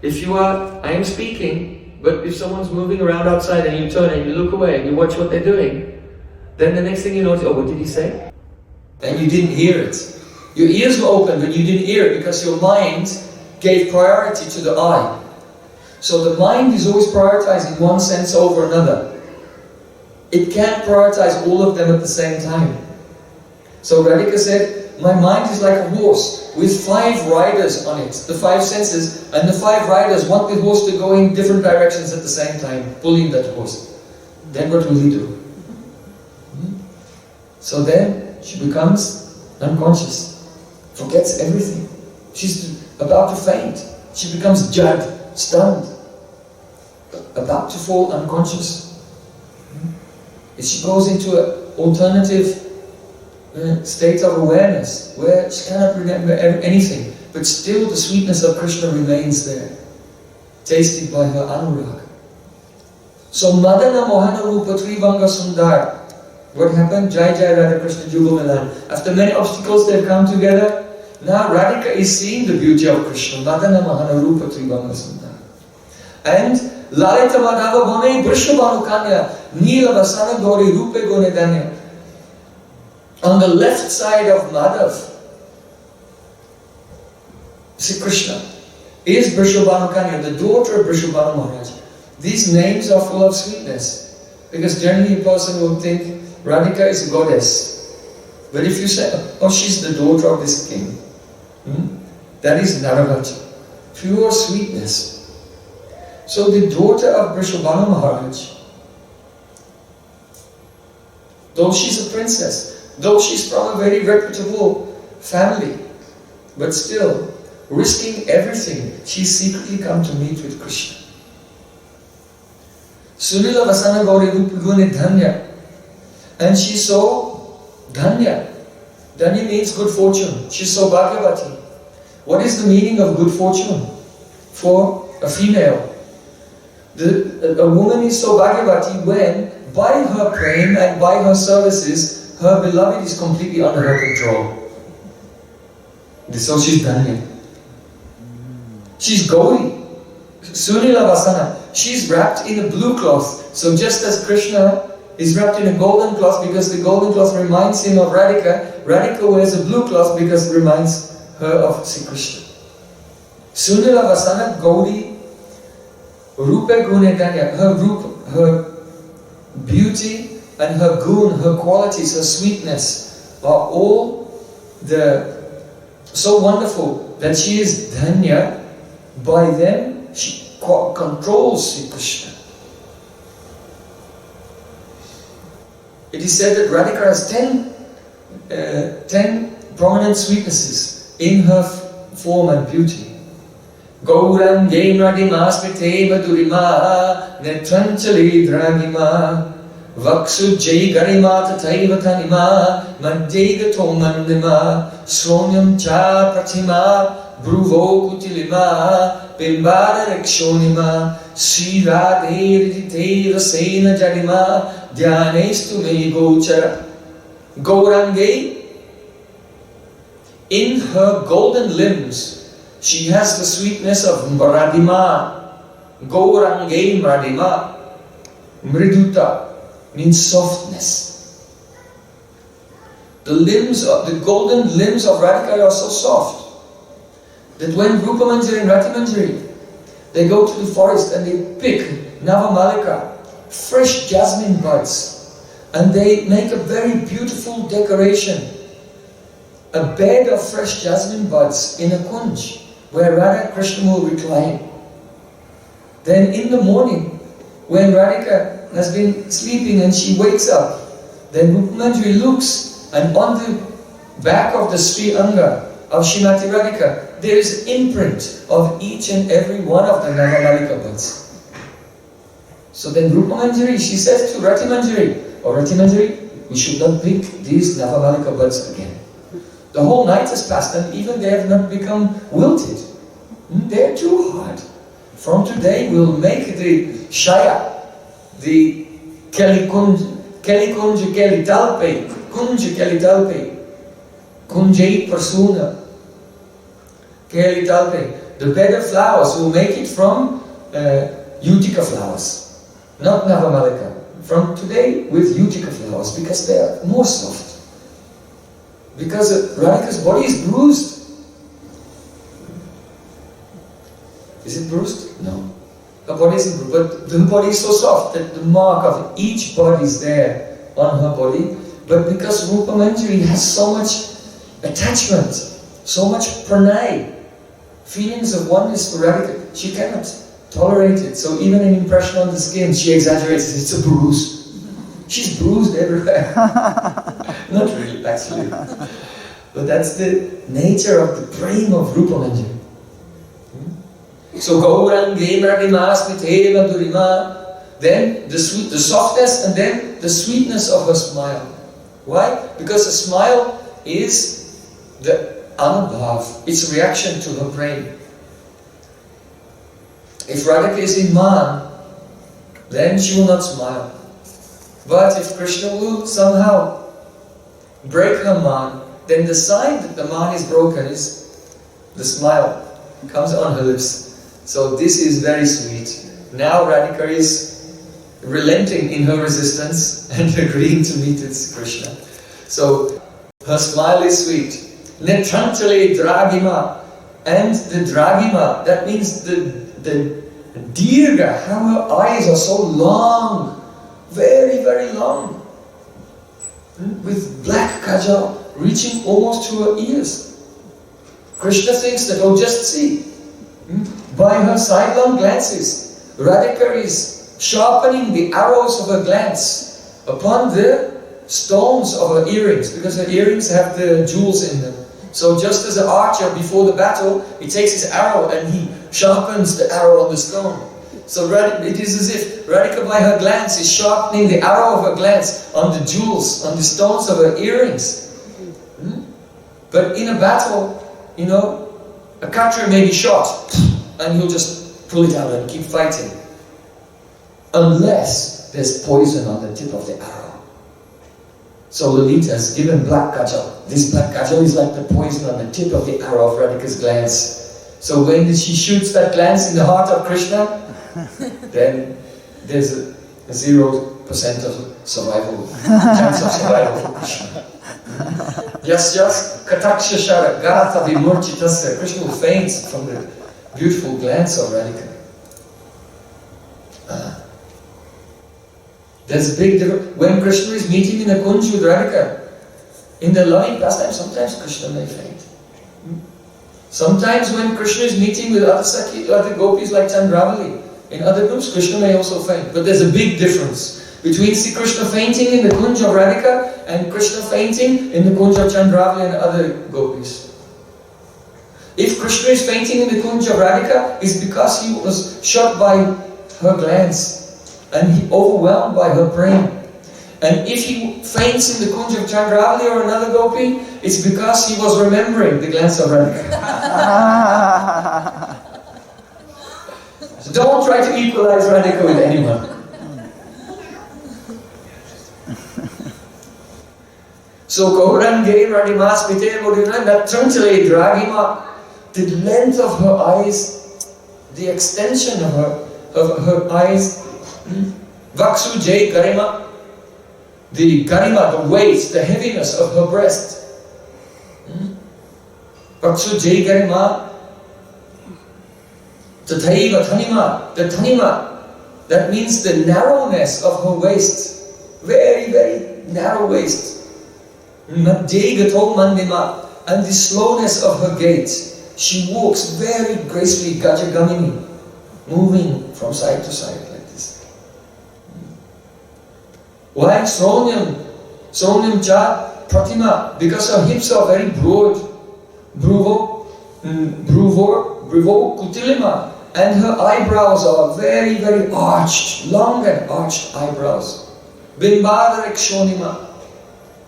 I am speaking, but if someone's moving around outside and you turn and you look away and you watch what they're doing, then the next thing you notice, what did he say? And you didn't hear it. Your ears were open, but you didn't hear it because your mind gave priority to the eye. So the mind is always prioritizing one sense over another. It can't prioritize all of them at the same time. So Radhika said, my mind is like a horse with 5 riders on it, the 5 senses, and the 5 riders want the horse to go in different directions at the same time, pulling that horse. Then what will he do? So then she becomes unconscious, forgets everything. She's about to faint. She becomes jad, stunned, about to fall unconscious. She goes into an alternative state of awareness where she cannot remember anything, but still the sweetness of Krishna remains there, tasted by her anurag. So Madana Mohana Rupa Trivanga Sundar. What happened? Jai Jai Radha Krishna Jugal Milan. After many obstacles they've come together, now Radhika is seeing the beauty of Krishna. Madana Mohana Rupa Trivanga Sundar. And Lalita Madhava Bhame Vrishabhanu Kanya Nila Vasana Gauri Rupe Gune Danya. On the left side of Madhav, Sri Krishna is Vrishabhanu Kanya, the daughter of Vrishabhanu Maharaj. These names are full of sweetness, because generally a person will think Radhika is a goddess. But if you say, oh, she's the daughter of this king, that is Naravaja, pure sweetness. So the daughter of Vrishabhanu Maharaj, though she's a princess, though she's from a very reputable family, but still, risking everything, she's secretly come to meet with Krishna. Sulila Vasana Gauri Rupagune Dhanya. And she's so Dhanya. Dhanya means good fortune. She's so Bhagavati. What is the meaning of good fortune for a female? A woman is so Bhagavati when, by her prem and by her services, her beloved is completely under her control. So she's Dhanya. She's Gauri. Sunila Vasana. She's wrapped in a blue cloth. So just as Krishna is wrapped in a golden cloth because the golden cloth reminds him of Radhika, Radhika wears a blue cloth because it reminds her of Sri Krishna. Sunila Vasana Gauri Rupa Gune Danya. Her beauty and her gun, her qualities, her sweetness are all so wonderful that she is dhanya. By them, she controls Sri Krishna. It is said that Radhika has 10 prominent sweetnesses in her form and beauty. Gaurange Radhima Smrite Madhurima Netranchali Dragima Vaksujjai Garima Tataiva Tanima Madhega Tomandima Sronyam Cha Pratima Bruvo Kutilima Bimbara Rekshonima Sri Radhe Ridite Rasena Jadima Dhyanestu Me Gochara. Gaurange, in her golden limbs, she has the sweetness of Radhima. Gaurange Radhima. Mriduta means softness. The golden limbs of Radhika are so soft that when Rupa Manjari and Rati Manjari, they go to the forest and they pick Navamalika, fresh jasmine buds, and they make a very beautiful decoration, a bed of fresh jasmine buds in a kunj where Radha and Krishna will recline. Then in the morning, when Radhika has been sleeping and she wakes up, then Rupa Manjari looks, and on the back of the Sri Anga of Srimati Radhika, there is imprint of each and every one of the Navamalika buds. So then Rupa Manjari, she says to Rati Manjari, "Oh Rati Manjari, we should not pick these Navamalika buds again. The whole night has passed and even they have not become wilted. They are too hard. From today we'll make the Shaya, the Kelikunj Kelitalpe, Kunj Kelitalpe, Kunjai Persuna, Kelitalpe, the bed of flowers, we'll make it from Utica flowers. Not Navamalika. From today with Utica flowers, because they are more soft. Because Radhika's body is bruised. Is it bruised? No. Her body isn't bruised, but the body is so soft that the mark of each body is there on her body. But because Rupa Manjari has so much attachment, so much pranay, feelings of oneness for Radhika, she cannot tolerate it. So even an impression on the skin, she exaggerates it. It's a bruise. She's bruised everywhere. Not really, actually. But that's the nature of the prem of Rupa Manjari. So Gaurange Radhima Smrite Madhurima. Then the softness and then the sweetness of her smile. Why? Because a smile is the anubhav. It's a reaction to her prem. If Radhika is in man, then she will not smile. But if Krishna will somehow break her man, then the sign that the man is broken is the smile comes on her lips. So this is very sweet. Now Radhika is relenting in her resistance and agreeing to meet with Krishna. So her smile is sweet. Netranchale dragima. And the dragima, that means the dirga, how her eyes are so long, very, very long, with black kajal reaching almost to her ears. Krishna thinks that, oh, just see, by her sidelong glances, Radhika is sharpening the arrows of her glance upon the stones of her earrings, because her earrings have the jewels in them. So just as an archer before the battle, he takes his arrow and he sharpens the arrow on the stone. So it is as if Radhika by her glance is sharpening the arrow of her glance on the jewels, on the stones of her earrings. But in a battle, you know, a Kshatriya may be shot and he'll just pull it out and keep fighting. Unless there's poison on the tip of the arrow. So Lalita has given black kajal. This black kajal is like the poison on the tip of the arrow of Radhika's glance. So when she shoots that glance in the heart of Krishna, then there's a 0% of survival, chance of survival for Krishna. Yes, kataksha shara gata vimurchitasya. Krishna will faint from the beautiful glance of Radhika. There's a big difference. When Krishna is meeting in a kunj with Radhika, in the loving pastime, sometimes Krishna may faint. Sometimes when Krishna is meeting with other gopis like Chandravali, in other groups, Krishna may also faint. But there's a big difference between Sri Krishna fainting in the kunj of Radhika and Krishna fainting in the kunj of Chandravali and other gopis. If Krishna is fainting in the kunj of Radhika, it's because he was shot by her glance and he overwhelmed by her prem. And if he faints in the kunj of Chandravali or another gopi, it's because he was remembering the glance of Radhika. So don't try to equalize Radhika with anyone. So Gauran Gay Radimas Pite Mudina Natrantale Dragima, the length of her eyes, the extension of her eyes, Vaksu Jay Garima, the garima, the weight, the heaviness of her breast. Vaksu Jay Garima, Tathaiva Thanima, the Thanima, that means the narrowness of her waist, very, very narrow waist. Madhye Gato Mandima, and the slowness of her gait. She walks very gracefully, Gajagamini, moving from side to side like this. Why Sronyam Cha Pratima? Because her hips are very broad. Bruvo Kutilima. And her eyebrows are very, very arched, long and arched eyebrows. Bimbada Rekshonima.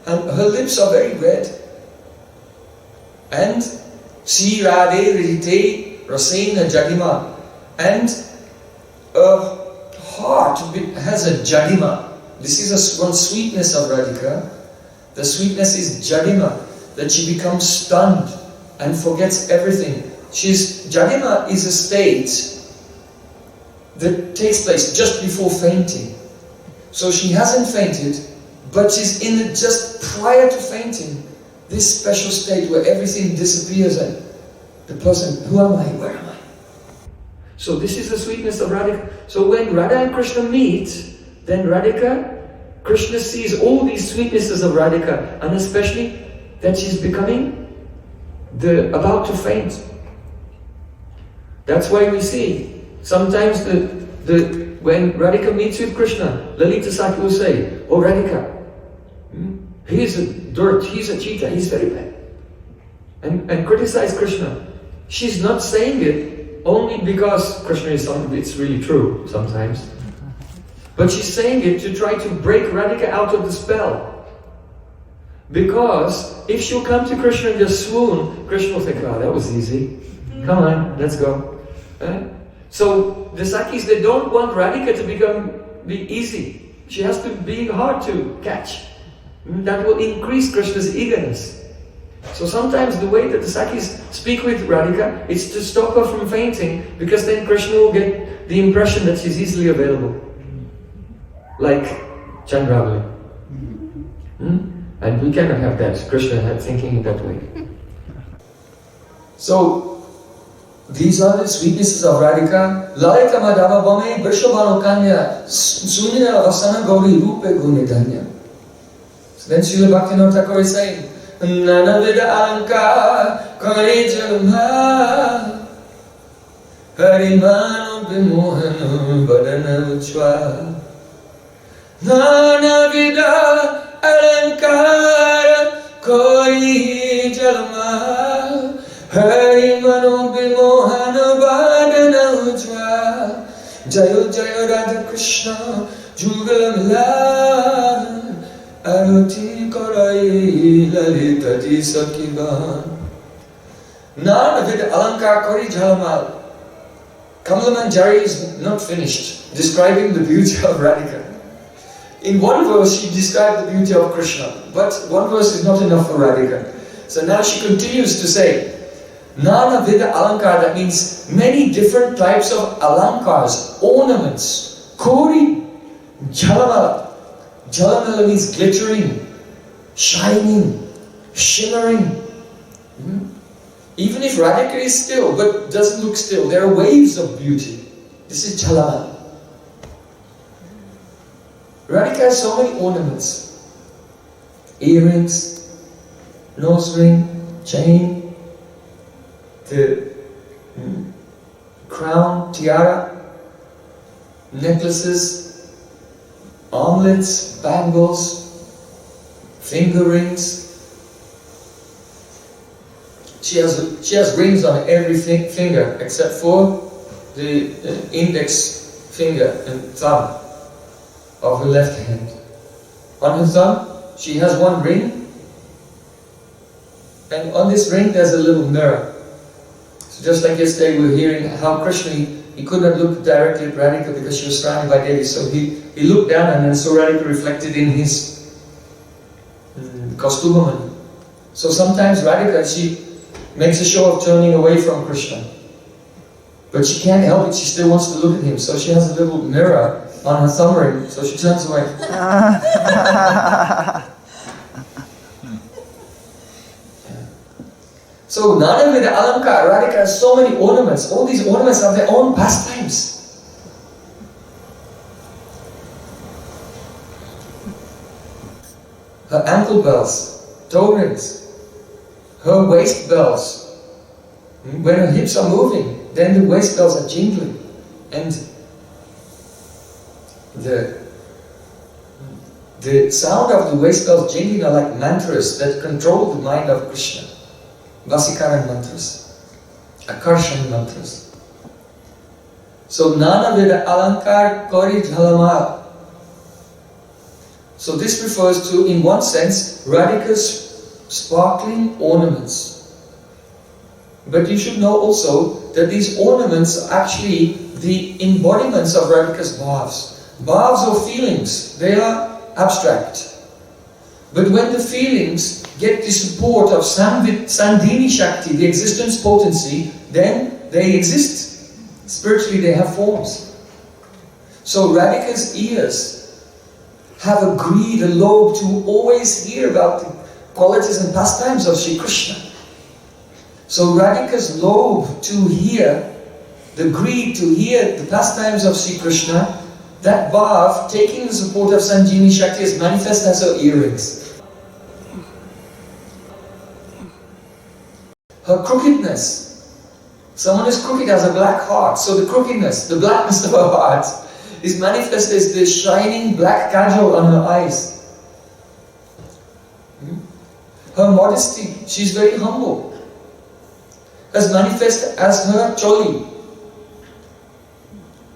And her lips are very red. And Si Radhe Rite Rasena Jadima. And her heart has a Jadima. This is one sweetness of Radhika. The sweetness is Jadima, that she becomes stunned and forgets everything. Jadima is a state that takes place just before fainting. So she hasn't fainted, but she's in it just prior to fainting. This special state where everything disappears and the person, who am I? Where am I? So this is the sweetness of Radhika. So when Radha and Krishna meet, then Krishna sees all these sweetnesses of Radhika, and especially that she's becoming about to faint. That's why we see sometimes when Radhika meets with Krishna, Lalita Saki will say, "Oh Radhika, he's a dirt, he's a cheetah, he's very bad," and criticize Krishna. She's not saying it only because Krishna is something. It's really true sometimes. But she's saying it to try to break Radhika out of the spell. Because if she'll come to Krishna and just swoon, Krishna will think, "Oh, that was easy. Come on, let's go." So the Sakis, they don't want Radhika to be easy. She has to be hard to catch. That will increase Krishna's eagerness. So sometimes the way that the Sakis speak with Radhika is to stop her from fainting, because then Krishna will get the impression that she's easily available. Like Chandravali. And we cannot have that. Krishna had thinking that way. So these are the sweetnesses of Radhika. Lalita Madhava Bhame Vrishabhanu Kanya Sunina Vasana Gauri Rupe Gunidanya. So then Srila Bhaktivinoda Thakur is saying, Nanavida Alanka Kari Jalma Harimanu Bimohanu Badana Uchva Nanavida Alankara Kori Jalma Harimanu Bimohanu Badana Uchva Jayo Jayo Radha Krishna Jugalamila Aruti Korai Lalita Ji Sakiban Nanavida Alankara Kori Jalma. Kamala Manjari is not finished describing the beauty of Radhika. In one verse she described the beauty of Krishna, but one verse is not enough for Radhika. So now she continues to say, Nana Vida Alankar, that means many different types of alankars, ornaments. Kori Jalamala. Jalamala means glittering, shining, shimmering. Even if Radhika is still, but doesn't look still, there are waves of beauty. This is Jalamala. Radhika has so many ornaments. Earrings, nose ring, chain, the crown, tiara, necklaces, armlets, bangles, finger rings. She has rings on every finger except for the index finger and thumb of her left hand. On her thumb, she has one ring, and on this ring there's a little mirror. So just like yesterday we were hearing how Krishna, he could not look directly at Radhika because she was surrounded by Devi. So he looked down and then saw Radhika reflected in his costume. So sometimes Radhika, she makes a show of turning away from Krishna. But she can't help it, she still wants to look at him. So she has a little mirror on her thumb ring, so she turns away. So Nana with the Alankar, Radhika has so many ornaments. All these ornaments have their own pastimes. Her ankle bells, toe rings, her waist bells. When her hips are moving, then the waist bells are jingling. And the sound of the waist bells jingling are like mantras that control the mind of Krishna. Vasikaran mantras, Akarshan mantras. So Nana Vida Alankar Kori Jhalamar. So this refers to, in one sense, Radhika's sparkling ornaments. But you should know also that these ornaments are actually the embodiments of Radhika's bhavs. Bhavs or feelings, they are abstract. But when the feelings get the support of Sandhini Shakti, the existence potency, then they exist. Spiritually they have forms. So Radhika's ears have a greed, a lobe to always hear about the qualities and pastimes of Sri Krishna. So Radhika's lobe to hear, the greed to hear the pastimes of Sri Krishna, that bhav, taking the support of Sanjini Shakti, is manifest as her earrings. Her crookedness. Someone is crooked, has a black heart. So the crookedness, the blackness of her heart is manifest as the shining black kajal on her eyes. Her modesty, she's very humble, as manifest as her choli,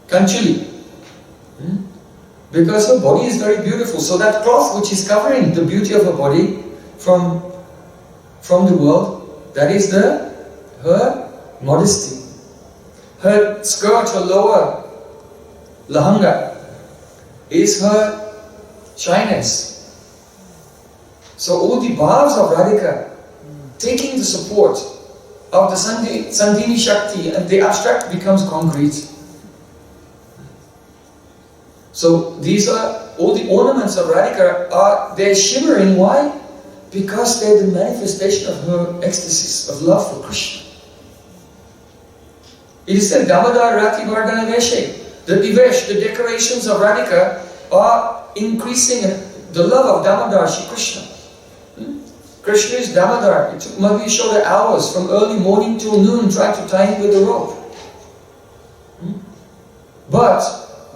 kanchuli. Because her body is very beautiful. So that cloth which is covering the beauty of her body from the world, that is her modesty. Her skirt, her lower lahanga, is her shyness. So all the bhavs of Radhika, taking the support of the Sandhini Shakti, and the abstract becomes concrete. So these are, all the ornaments of Radhika they're shimmering. Why? Because they're the manifestation of her ecstasies, of love for Krishna. It is said, Damodar Rati Vardhana Veshe, the divesh, the decorations of Radhika are increasing the love of Damodar, Shri Krishna. Krishna is Damodar. It took Madhya Yashoda hours from early morning till noon trying to tie him with a rope. But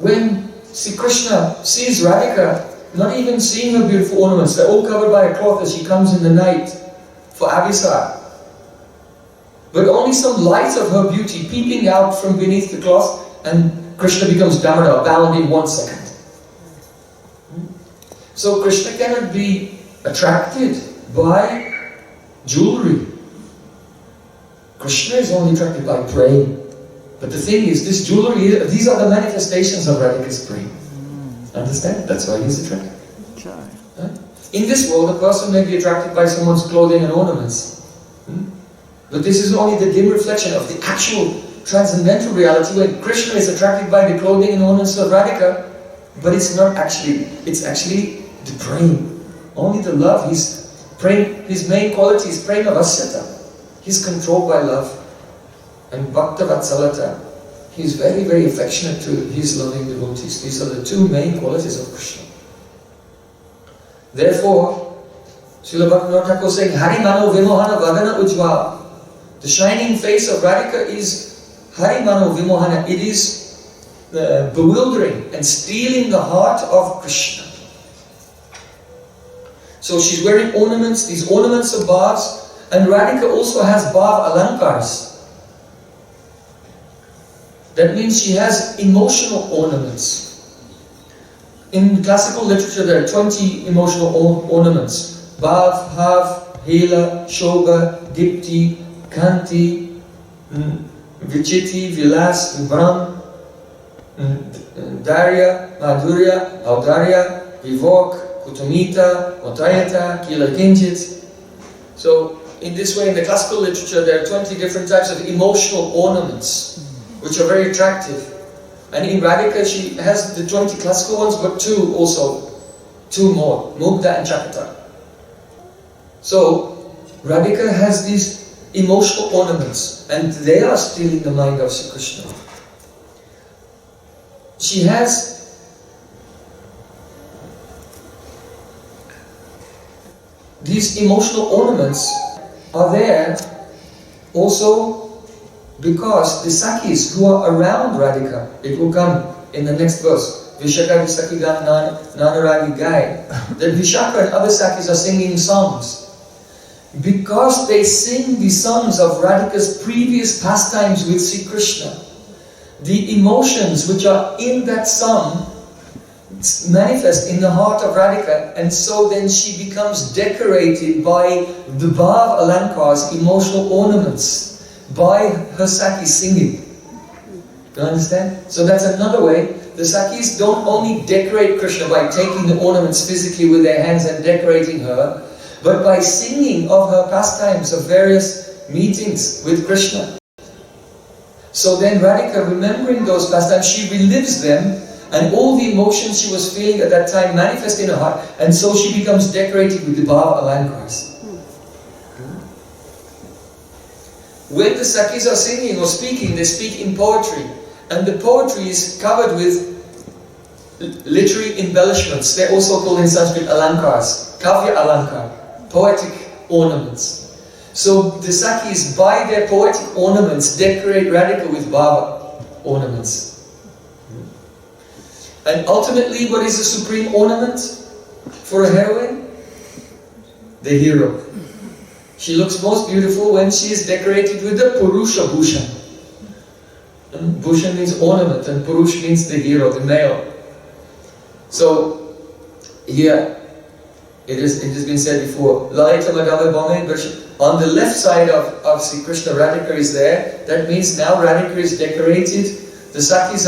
when Sri Krishna sees Radhika, not even seeing her beautiful ornaments, they're all covered by a cloth as she comes in the night for Abhisar. But only some light of her beauty peeping out from beneath the cloth, and Krishna becomes Damodar, bound in 1 second. So Krishna cannot be attracted by jewelry. Krishna is only attracted by Prem. But the thing is, this jewelry, these are the manifestations of Radhika's Prem. Understand? That's why he's attracted. Sure. In this world, a person may be attracted by someone's clothing and ornaments. But this is only the dim reflection of the actual transcendental reality, when Krishna is attracted by the clothing and ornaments of Radhika, but it's not actually, it's actually the Prem. Only the love. His main quality is Prema Vasyata. He's controlled by love. And Bhakta Vatsalata. He's very, very affectionate to his loving devotees. These are the two main qualities of Krishna. Therefore, Srila Bhaktivinoda Thakur saying, Hari Mano Vimohana Vadana Ujjwala. The shining face of Radhika is Hari Mano Vimohana. It is bewildering and stealing the heart of Krishna. So she's wearing ornaments, these ornaments of bhavs, and Radhika also has bhav alankars. That means she has emotional ornaments. In classical literature there are 20 emotional ornaments. Bhav, Bhav, Hela, Shobha, Dipti, Kanti, Vichiti, Vilas, Vibram, Darya, Madhurya, Audarya, Vivok, Kutumita, Motayata, Kila Kinjit. So in this way in the classical literature there are 20 different types of emotional ornaments which are very attractive. And in Radhika she has the 20 classical ones, but two more, Mugdha and Chakata. So Radhika has these emotional ornaments and they are stealing the mind of Sri Krishna. She has these emotional ornaments are there also because the Sakis who are around Radhika, it will come in the next verse, Vishaka Visaki Gan Nanaragi Gai, that Vishaka and other Sakis are singing songs. Because they sing the songs of Radhika's previous pastimes with Sri Krishna, the emotions which are in that song manifest in the heart of Radhika, and so then she becomes decorated by the Bhav Alankars, emotional ornaments, by her Sakis singing. Do you understand? So that's another way. The Sakis don't only decorate Krishna by taking the ornaments physically with their hands and decorating her, but by singing of her pastimes, of various meetings with Krishna. So then Radhika, remembering those pastimes, she relives them, and all the emotions she was feeling at that time manifest in her heart, and so she becomes decorated with the Bhav Alankars. When the Sakis are singing or speaking, they speak in poetry, and the poetry is covered with literary embellishments. They're also called in Sanskrit alankars, kavya alankar, poetic ornaments. So the Sakis, by their poetic ornaments, decorate Radhika with bhava ornaments. And ultimately, what is the supreme ornament for a heroine? The hero. She looks most beautiful when she is decorated with the Purusha Bhushan. Bhushan means ornament and Purush means the hero, the male. So, here, it has been said before, Lalita Madhava Bhame, on the left side of Sri Krishna, Radhika is there. That means now Radhika is decorated. The Sakis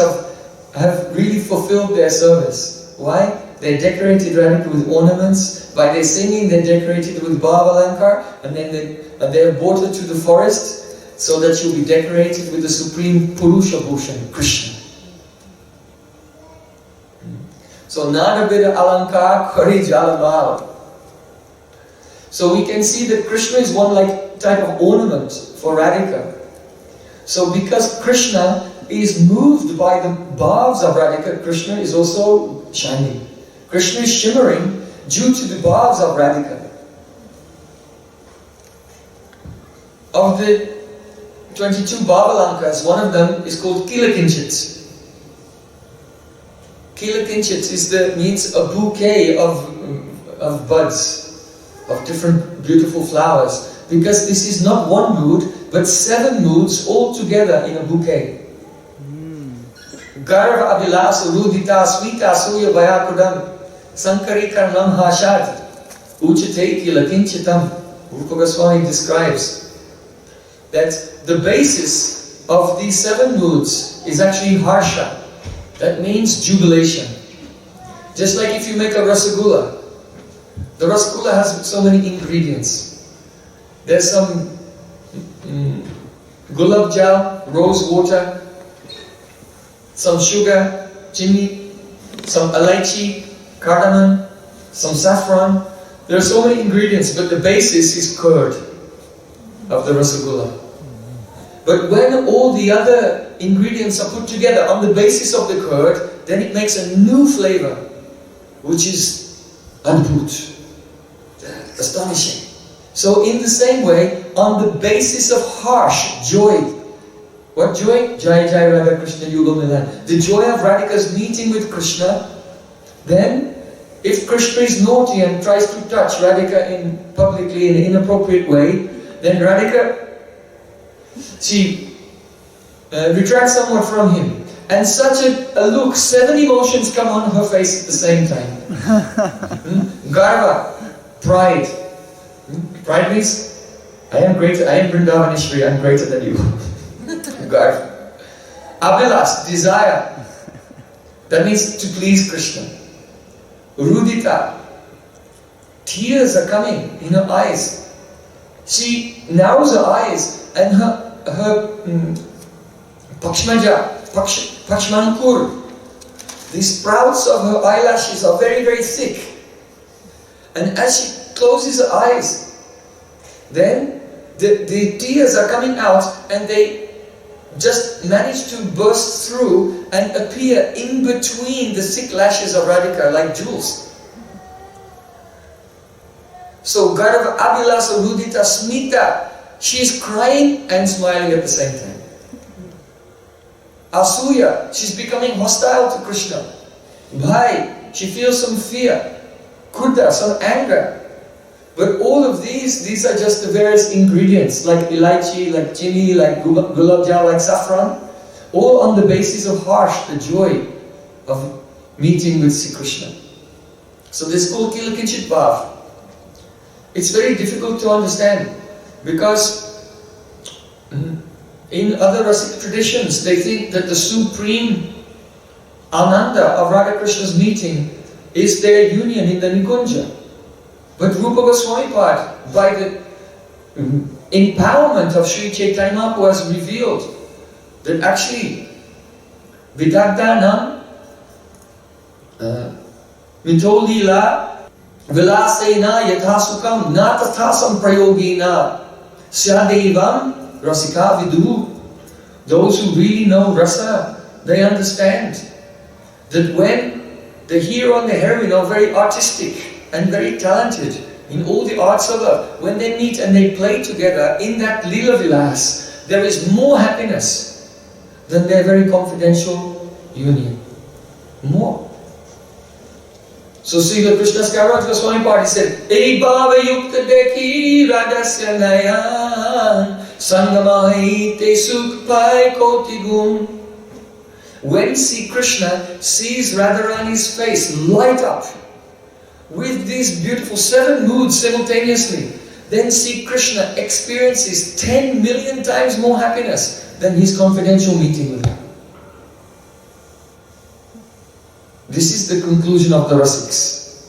have really fulfilled their service. Why? They decorated Radhika with ornaments. By their singing, they decorated with Bhava Alankar, and then they have brought her to the forest so that she'll be decorated with the supreme Purusha Bhushan, Krishna. So Nana bheda-abheda-tattva kari jalamal. So we can see that Krishna is one type of ornament for Radhika. So because Krishna is moved by the bhavs of Radhika, Krishna is also shining. Krishna is shimmering due to the bhavs of Radhika. Of the 22 bhavalankas, one of them is called Kilakinchit. Kilakinchit means a bouquet of buds, of different beautiful flowers. Because this is not one mood, but 7 moods all together in a bouquet. Garva Abhilasa Rudita Swita Suya Bayakudam Sankari Karnam Hashad Uchate Kilakinchitam. Rupa Goswami describes that the basis of these 7 moods is actually harsha. That means jubilation. Just like if you make a rasagula. The rasagula has so many ingredients. There's some gulab jal, rose water, some sugar, chini, some elaichi, cardamom, some saffron. There are so many ingredients, but the basis is curd of the rasagula. But when all the other ingredients are put together on the basis of the curd, then it makes a new flavor, which is adbhut. Astonishing. So in the same way, on the basis of harsh joy, what joy? Jai Jai Radha Krishna Yuga Milan. The joy of Radhika's meeting with Krishna. Then, if Krishna is naughty and tries to touch Radhika publicly in an inappropriate way, then Radhika, she retracts somewhat from him. And such a look, 7 emotions come on her face at the same time. Garva, pride. Pride means, I am Vrindavaneshwari, I am greater than you. Garva. Abhilash, desire. That means to please Krishna. Rudita, tears are coming in her eyes. She narrows her eyes and her Pakshmankur, the sprouts of her eyelashes are very, very thick. And as she closes her eyes, then the tears are coming out and they just manage to burst through and appear in between the thick lashes of Radhika like jewels. So Garva, Abhilasa, Rudita, Smita, she is crying and smiling at the same time. Asuya, she's becoming hostile to Krishna. Bhai, she feels some fear. Kudha, some anger. But all of these are just the various ingredients, like elaichi, like chini, like gulab jam, like saffron, all on the basis of harsh, the joy of meeting with Sri Krishna. So this is called Kilakinchit Bhav. It's very difficult to understand because in other Rasic traditions, they think that the supreme Ananda of Radha Krishna's meeting is their union in the Nikunja. But Rupa Goswami Pad, by the empowerment of Sri Chaitanya Mahaprabhu, has revealed that actually Vidagdanam Mito Lila Vilasena Yathasukam Natathasam Prayogina Syadevam Rasika Vidu. Those who really know Rasa, they understand that when the hero and the heroine are very artistic and very talented in all the arts of love, when they meet and they play together in that Lila Vilas, there is more happiness than their very confidential union. More. So Srila Krishna's Kaviraj Goswami Party said, Ei bhava yukta dekhi radhasya nayan sangamahi te sukh pai koti gun. When Sri Krishna sees Radharani's face light up with these beautiful 7 moods simultaneously, then Sri Krishna experiences 10 million times more happiness than his confidential meeting with her. This is the conclusion of the Rasics.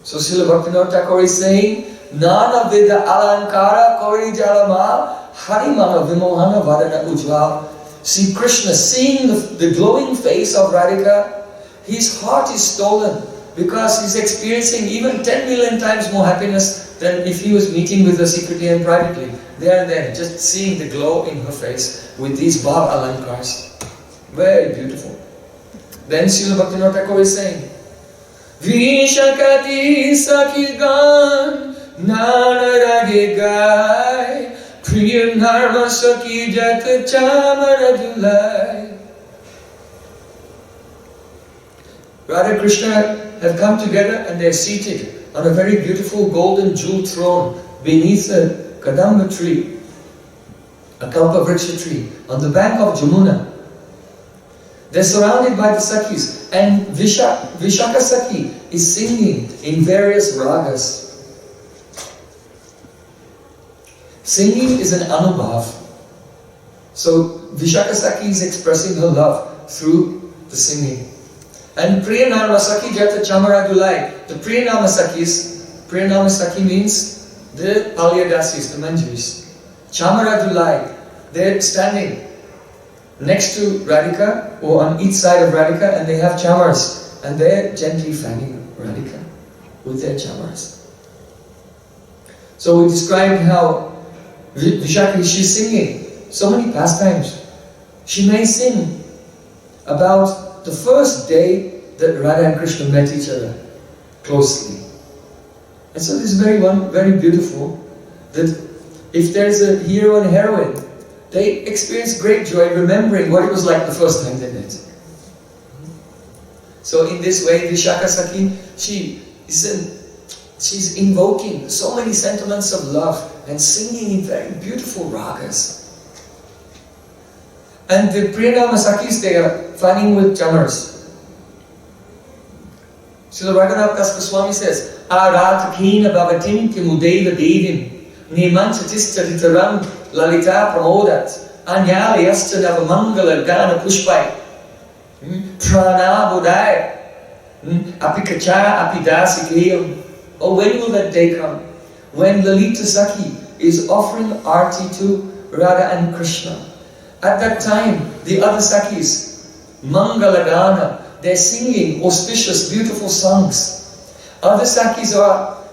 So Srila Bhaktivinoda Thakur is saying, Nana Veda Alankara Kori Jalama Harimana Vimohana Vadana Ujval. Sri Krishna, seeing the glowing face of Radhika, his heart is stolen because he's experiencing even 10 million times more happiness than if he was meeting with her secretly and privately. There and then, just seeing the glow in her face with these Bhav Alankars. Very beautiful. Then Srila Bhaktivinoda Thakur is saying, Vishakati Sakigan Nanarage Gai Priya Narma Saki Jat Chamaradulai. Radha Krishna have come together and they are seated on a very beautiful golden jewel throne beneath a Kadamba tree, a Kalpavriksha tree, on the bank of Jamuna. They're surrounded by the Sakis, and Vishaka Saki is singing in various ragas. Singing is an anubhav. So Vishaka Saki is expressing her love through the singing. And Priyanama Saki Jata Chamaradulai. The Priyanama Saki means the Palyadasis, the Manjaris. Chamaradulai, they're standing next to Radhika or on each side of Radhika, and they have chamars, and they're gently fanning Radhika with their chamars. So we described how Vishaka, she's singing so many pastimes. She may sing about the first day that Radha and Krishna met each other closely. And so this is very beautiful, that if there's a hero and heroine, they experience great joy remembering what it was like the first time they met. So in this way, Vishaka Sakhi, she's invoking so many sentiments of love and singing in very beautiful ragas. And the Vrindavana Sakhis, they are fanning with chamars. So the Raghunath Das Goswami says, Arat Kina Bhavatim Kimudeva Devim Nimanchatistaritaram Lalita Pramodat Anyali Asta Navamangala Gana Pushpai Prana Bodai Apikacha Apidasi Kiyam. Oh, when will that day come? When Lalita Sakhi is offering arti to Radha and Krishna. At that time, the other Sakhis, Mangalagana, they're singing auspicious, beautiful songs. Other Sakhis are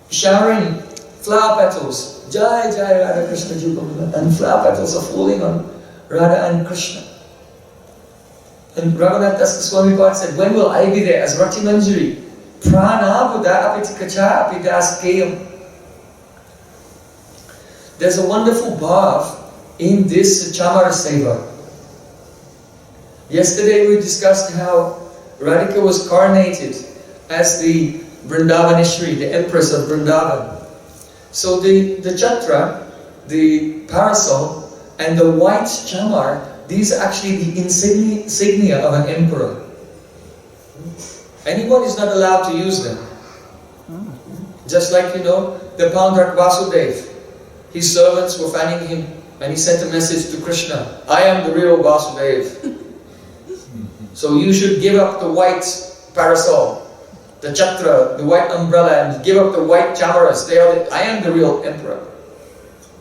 showering flower petals. Jai Jai Radha Krishna Jugam. And flower petals are falling on Radha and Krishna. And Raghunath Das Goswami said, when will I be there as Rati Manjari? Prana Buddha Apitikacha Apidas Keyam. There's a wonderful bhav in this Chamar Seva. Yesterday we discussed how Radhika was coronated as the Vrindavaneshwari, the Empress of Vrindavan. So the chatra, the parasol, and the white chamar, these are actually the insignia of an emperor. Anyone is not allowed to use them. Just like, the Pandrak Vasudev. His servants were fanning him and he sent a message to Krishna, I am the real Vasudev. So you should give up the white parasol, the chatra, the white umbrella, and give up the white chamaras. I am the real emperor.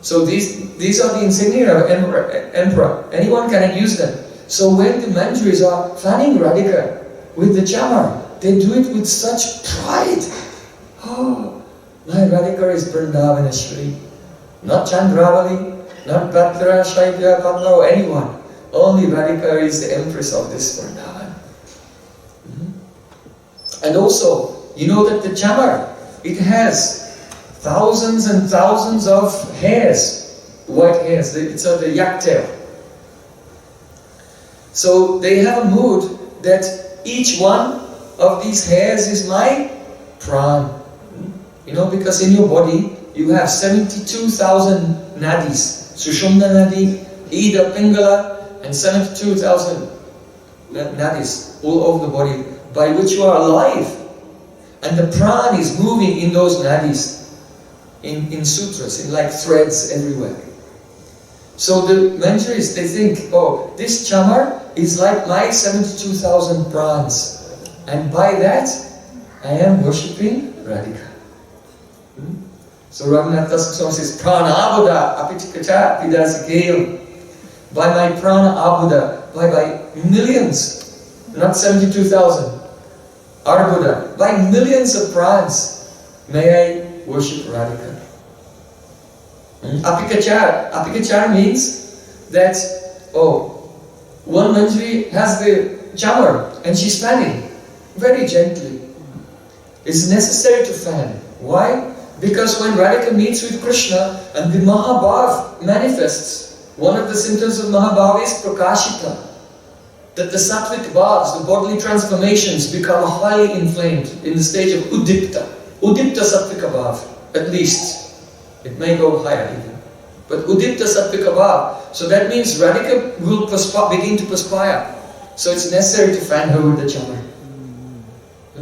So these are the insignia of emperor. Anyone can use them. So when the manjaris are fanning Radhika with the chamar, they do it with such pride. Oh, my Radhika is Vrindavaneshwari. Not Chandravali, not Bhadra, Shaibya, Padma, or anyone. Only Radhika is the empress of this Vrindavan. And also, you know that the chamar, it has thousands and thousands of hairs, white hairs. It's the yak tail. So they have a mood that each one of these hairs is my pran. Because in your body you have 72,000 nadis. Sushumna Nadi, Ida Pingala, and 72,000 nadis all over the body by which you are alive. And the pran is moving in those nadis, in sutras, in like threads everywhere. So the manjaris, they think, oh, this chamar is like my 72,000 prans. And by that, I am worshipping Radhika. So Raghunath Das Goswami says, Prana Abuddha Apitikacha Vidasikeyam. By my Prana Abuddha, by millions, not 72,000, Arbuddha, by millions of prans, may I worship Radhika. Apikachar means that, one manjari has the chamar and she's fanning very gently. It's necessary to fan. Why? Because when Radhika meets with Krishna and the Mahabhav manifests, one of the symptoms of Mahabhav is Prakashita. That the sattvic bhavs, the bodily transformations, become highly inflamed in the stage of Udipta. Udipta sattvika bhav, at least. It may go higher even. But Udipta sattvika bhav. So that means Radhika will begin to perspire. So it's necessary to fan her with the chamar.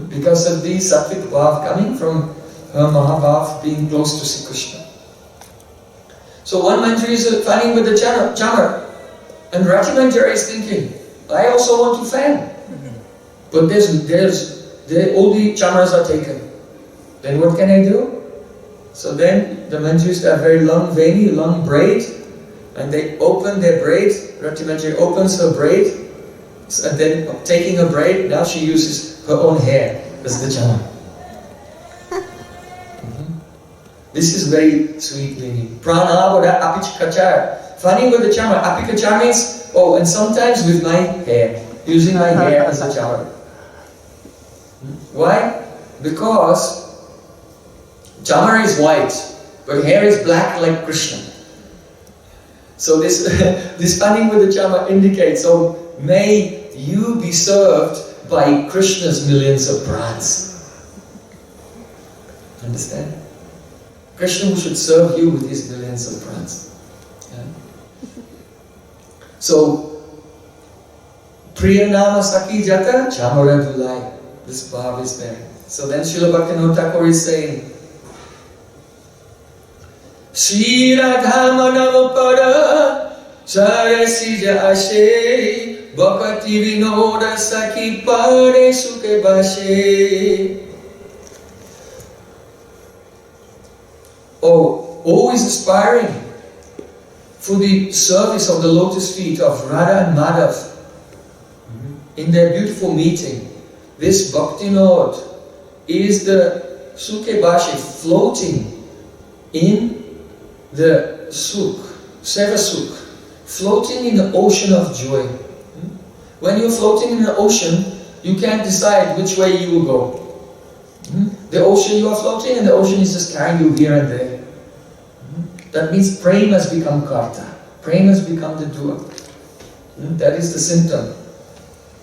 Because of the sattvic bhav coming from her Mahabhav being close to Sri Krishna. So one manjari is fanning with the chamar. And Rati Manjari is thinking, I also want to fan. But all the chamaras are taken. Then what can I do? So then the manjaris have very long veni, long braid, and they open their braid. Rati Manjari opens her braid, and then taking her braid, now she uses her own hair as the chamar. This is very sweet meaning. Prana Buddha Apikachar. Fanning with the chamar. Apikachar means, and sometimes with my hair. Using my hair as a chamar. Why? Because Chamara is white, but hair is black like Krishna. So this spanning with the chama indicates, so may you be served by Krishna's millions of prans. Understand? Krishna who should serve you with his millions of prans. Yeah? So, Priya Nama Saki Jata Chamara Dulai. This bhav is there. So then Srila Bhaktivinoda Thakur is saying, Shri Radha Manavapada Sarasija Ashe Bhakti Vinoda Saki Pare Sukhe Bashe. Oh, always aspiring for the service of the lotus feet of Radha and Madhav in their beautiful meeting. This Bhakti-nod is the Sukhe Bashe, floating in the Sukh, Seva Sukh, floating in the ocean of joy. When you're floating in the ocean, you can't decide which way you will go. The ocean, you are floating and the ocean is just carrying you here and there. That means Prem has become Karta. Prem has become the doer. That is the symptom.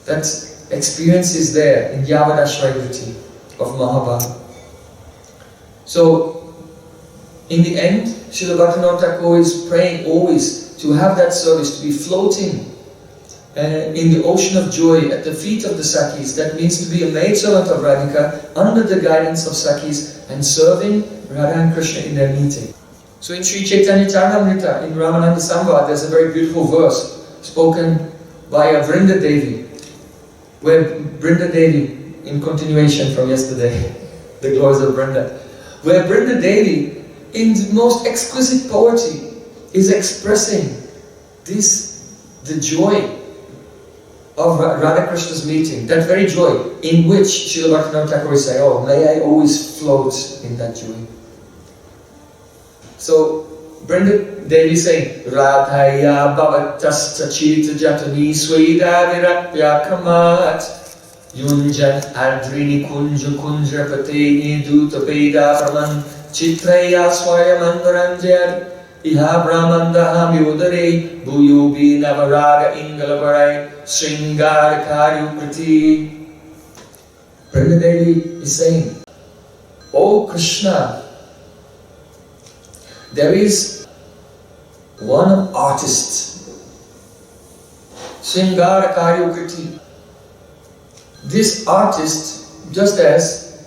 That experience is there in Yavadashrayavriti of Mahabharata. So, in the end, Srila Bhaktivinoda Thakur is praying always to have that service, to be floating in the ocean of joy at the feet of the Sakis. That means to be a maidservant of Radhika under the guidance of Sakis and serving Radha and Krishna in their meeting. So in Sri Chaitanya Charitamrita, in Ramananda Samvad, there's a very beautiful verse spoken by Vrinda Devi, where Vrinda Devi, in continuation from yesterday, the glories of Vrinda, where Vrinda Devi, in the most exquisite poetry, is expressing the joy of Radha Krishna's meeting, that very joy in which Srila Bhaktivinoda Thakur is saying, oh, may I always float in that joy. So, Vrinda Devi is saying, Radhaya bhavatascha chita jatani sweda virapya kamat yunjan adrini kunja kunja pateni duta bheda-abheda-tattva chitraya swayamandaranjan iha brahmandaham yodare bhuyobi navaraga ingalavarai sringar karyukriti. Vrinda Devi is saying, O Krishna, there is one artist, Sringar Karyukriti. This artist, just as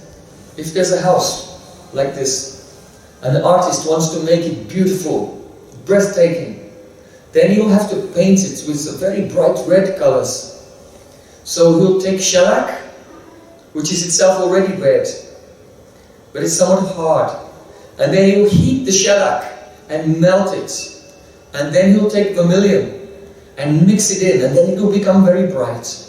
if there's a house like this, and the artist wants to make it beautiful, breathtaking, then he'll have to paint it with very bright red colors. So he'll take shellac, which is itself already red, but it's somewhat hard. And then he'll heat the shellac and melt it. And then he'll take vermilion and mix it in, and then it will become very bright.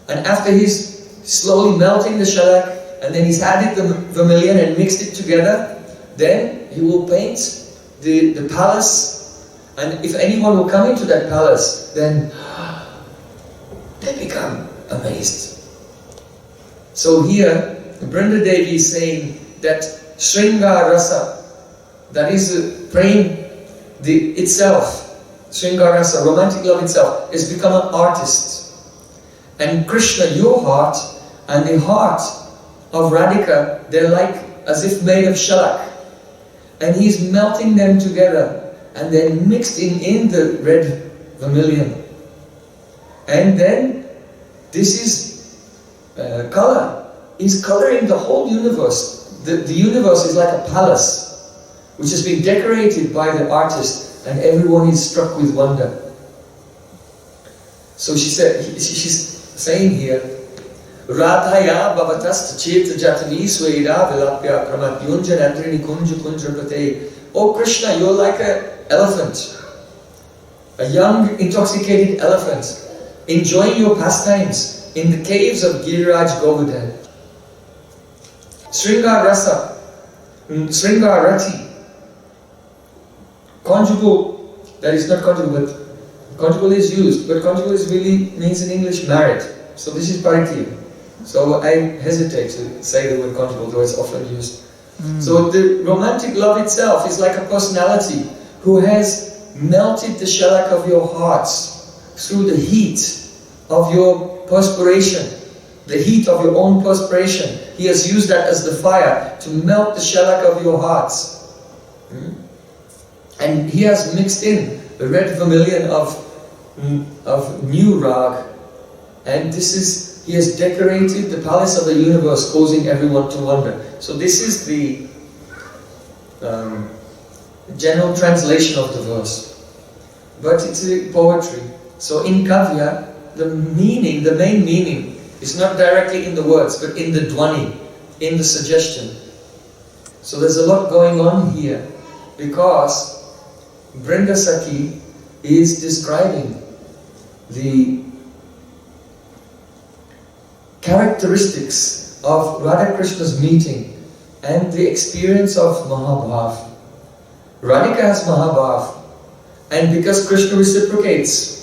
And after he's slowly melting the shellac, and then he's added the vermilion and mixed it together, then he will paint the palace. And if anyone will come into that palace, then they become amazed. So here, Vrinda Devi is saying that Sringar Rasa, that is Prem itself, Sringar Rasa, romantic love itself, has become an artist. And Krishna, your heart, and the heart of Radhika, they're like as if made of shellac. And he's melting them together and then mixed in the red vermilion. And then this is color. He's coloring the whole universe. The universe is like a palace which has been decorated by the artist, and everyone is struck with wonder. So she's saying here, Radhaya bhavatas cheta jatani sweda vilapya kramatyunjan andrini kunja kunja prate. Oh Krishna, you're like an elephant, a young intoxicated elephant, enjoying your pastimes in the caves of Giriraj Govardhan. Sringar Rasa, Sringar Rati, conjugal, that is not conjugal, but conjugal is used, but conjugal is really means in English married. So this is Parikya. So I hesitate to say the word conjugal, though it's often used. So the romantic love itself is like a personality who has melted the shellac of your hearts through the heat of your perspiration, the heat of your own perspiration. He has used that as the fire to melt the shellac of your hearts. And he has mixed in the red vermilion of new rag, and he has decorated the palace of the universe, causing everyone to wonder. So this is the general translation of the verse, but it's a poetry. So in Kavya, the main meaning is not directly in the words, but in the dhvani, in the suggestion. So there's a lot going on here, because Vrindasaki is describing the characteristics of Radha Krishna's meeting and the experience of Mahabhav. Radhika has Mahabhav, and because Krishna reciprocates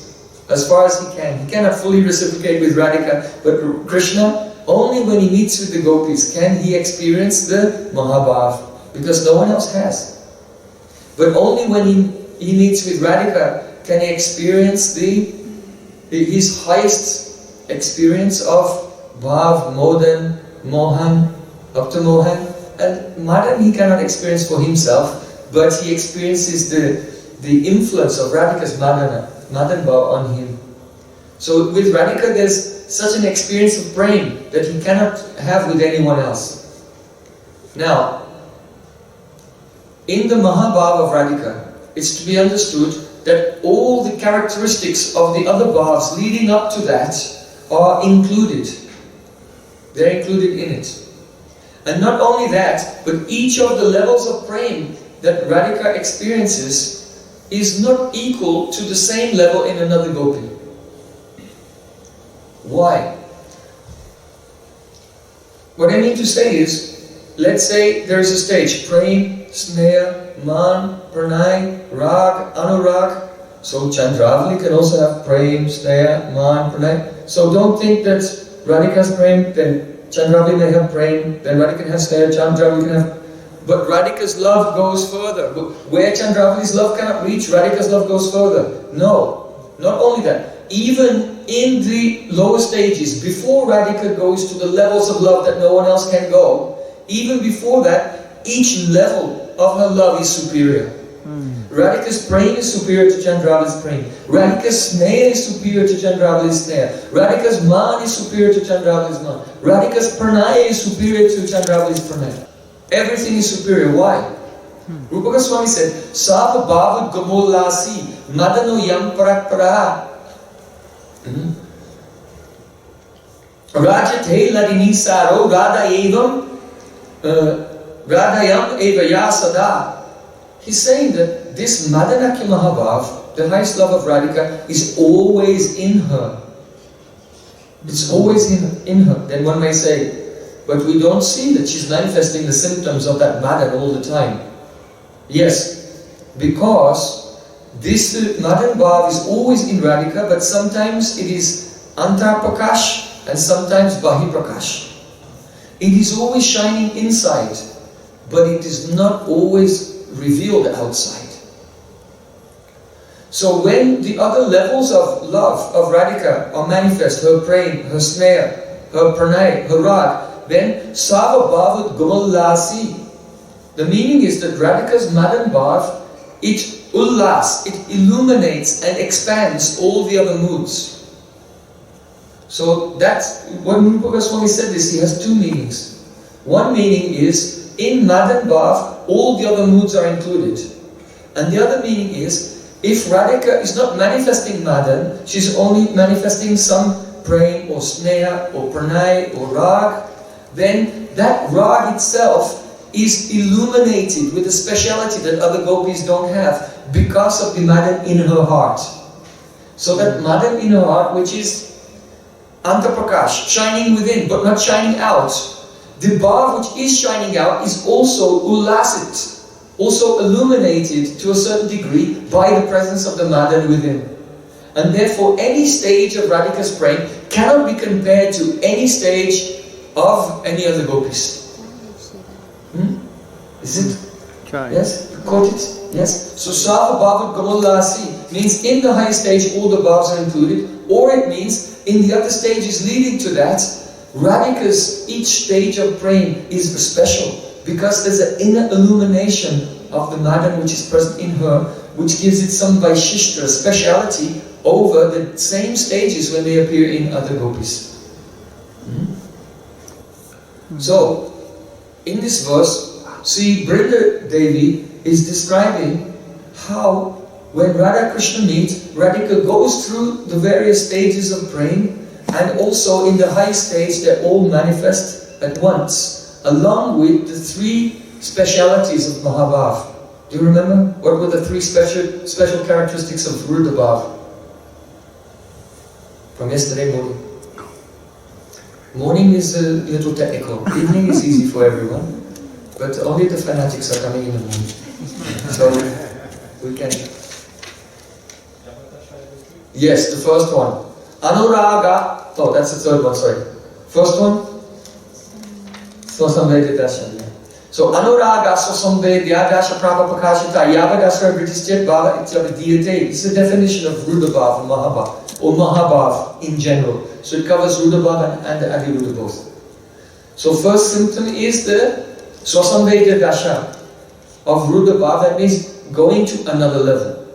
as far as he cannot fully reciprocate with Radhika, but Krishna, only when he meets with the gopis can he experience the Mahabhav, because no one else has. But only when he meets with Radhika can he experience his highest experience of Bhav, Modan, Mohan, up to Mohan. And Madan he cannot experience for himself, but he experiences the influence of Radhika's Madan Bhav on him. So with Radhika there's such an experience of Prem that he cannot have with anyone else. Now, in the Mahabhav of Radhika, it's to be understood that all the characteristics of the other bhavs leading up to that are included. They're included in it. And not only that, but each of the levels of Prem that Radhika experiences is not equal to the same level in another gopi. Why? What I mean to say is, let's say there is a stage, Prem, Sneha, Man, Pranay, Rag, Anurag. So Chandravali can also have Prem, Sneha, Man, Pranay. So don't think that Radhika's Prem, then Chandravali may have Prem, then Radhika can have Sneha, Chandravali can have... But Radhika's love goes further. Where Chandravali's love cannot reach, Radhika's love goes further. No, not only that. Even in the lower stages, before Radhika goes to the levels of love that no one else can go, even before that, each level of her love is superior. Radhika's Prem is superior to Chandravali's Prem. Radhika's Sneha is superior to Chandravali's Sneha. Radhika's Man is superior to Chandravali's Man. Radhika's Pranay is superior to Chandravali's Pranay. Everything is superior. Why? Rupa Goswami said, Sava Bhava Gamolasi Madano Yam Parakpara Rajate Ladini Saro Radha Evam Radhayam Evaya Sada. He's saying that this Madanaki Mahabhav, the highest love of Radhika, is always in her. It's always in her. Then one may say, but we don't see that she's manifesting the symptoms of that Madan all the time. Yes, because this Madan Bhav is always in Radhika, but sometimes it is Antar Prakash and sometimes Bahi Prakash. It is always shining inside, but it is not always revealed outside. So when the other levels of love of Radhika are manifest, her Prem, her Sneha, her Pranay, her Rag, then Sava Bhavat Gumalasi. The meaning is that Radhika's Madan Bhav, it ullas, it illuminates and expands all the other moods. So that's, when Rupa Goswami said this, he has two meanings. One meaning is, in Madan Bhav, all the other moods are included. And the other meaning is, if Radhika is not manifesting Madan, she's only manifesting some Prem or Sneha or Pranay or Rag, then that Rag itself is illuminated with a speciality that other gopis don't have because of the Madan in her heart. So that Madan in her heart, which is Antaprakash, shining within but not shining out, the Bhav which is shining out is also ullasit, also illuminated to a certain degree by the presence of the Madan within. And therefore any stage of Radhika's Prem cannot be compared to any stage of any other gopis. Is it? Try. Yes? Quote it? Yes? So Sava Bhavat Gamalasi means in the high stage all the bhavs are included, or it means in the other stages leading to that, Radhika's each stage of praying is special because there's an inner illumination of the Madan which is present in her, which gives it some Vaishishta, speciality over the same stages when they appear in other gopis. So, in this verse, see, Vrinda Devi is describing how when Radha Krishna meet, Radhika goes through the various stages of praying, and also in the high stage they all manifest at once, along with the three specialities of Mahabhav. Do you remember? What were the three special characteristics of Vrindavana? From yesterday morning. Morning is a little technical. Evening is easy for everyone, but only the fanatics are coming in the morning. So we can. Yes, the first one. Anuraga. Oh, that's the third one. Sorry. First one. Swasamvedya. So Anuraga Swasamvedya Dasha Prabhapakashita Yavadasra Britishyat Bhava Ityavadiyate. It's the definition of Rudabhav and Mahabhav, or Mahabhav in general. So it covers Rudabhav and the Adiruddha both. So first symptom is the Swasamvedya Dasha of Rudabhav. That means going to another level.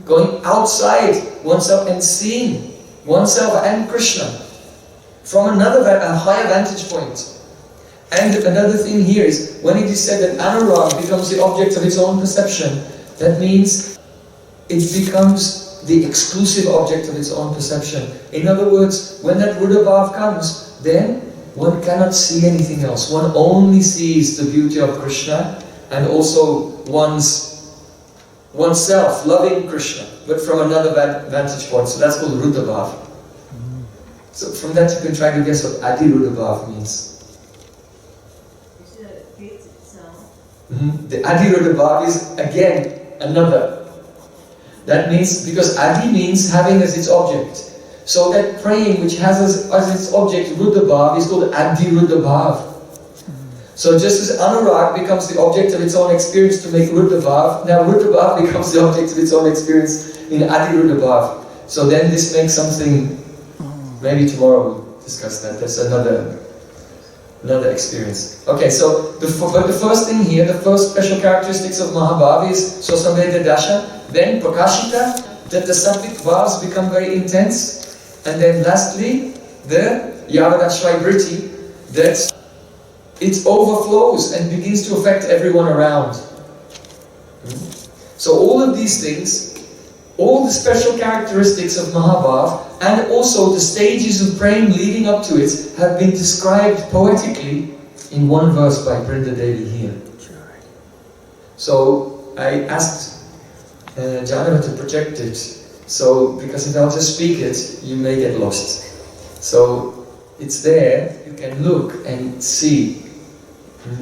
Going outside oneself and seeing oneself and Krishna from a higher vantage point. And another thing here is, when it is said that Anurag becomes the object of its own perception, that means it becomes the exclusive object of its own perception. In other words, when that Rudabhav comes, then one cannot see anything else. One only sees the beauty of Krishna and also oneself loving Krishna, but from another vantage point. So that's called Rudabhav. So from that you can try to guess what Adi Rudabhav means. The Adi Rudabhav is again another. That means, because Adi means having as its object. So that praying which has as its object Rudabhav is called Adi Rudabhav. So just as Anurag becomes the object of its own experience to make Rudabhav, now Rudabhav becomes the object of its own experience in Adi Rudabhav. So then this makes something, maybe tomorrow we'll discuss that. That's another experience. Okay, so the first thing here, the first special characteristics of Mahabhav is Swasamvedya Dasha, then Prakashita, that the sattvic bhavs become very intense, and then lastly, the Yavadashvai Vritti, that it overflows and begins to affect everyone around. So all of these things, all the special characteristics of Mahabhav, and also the stages of praying leading up to it, have been described poetically in one verse by Vrinda Devi here. So I asked Janava to project it, so because if I'll just speak it, you may get lost. So it's there, you can look and see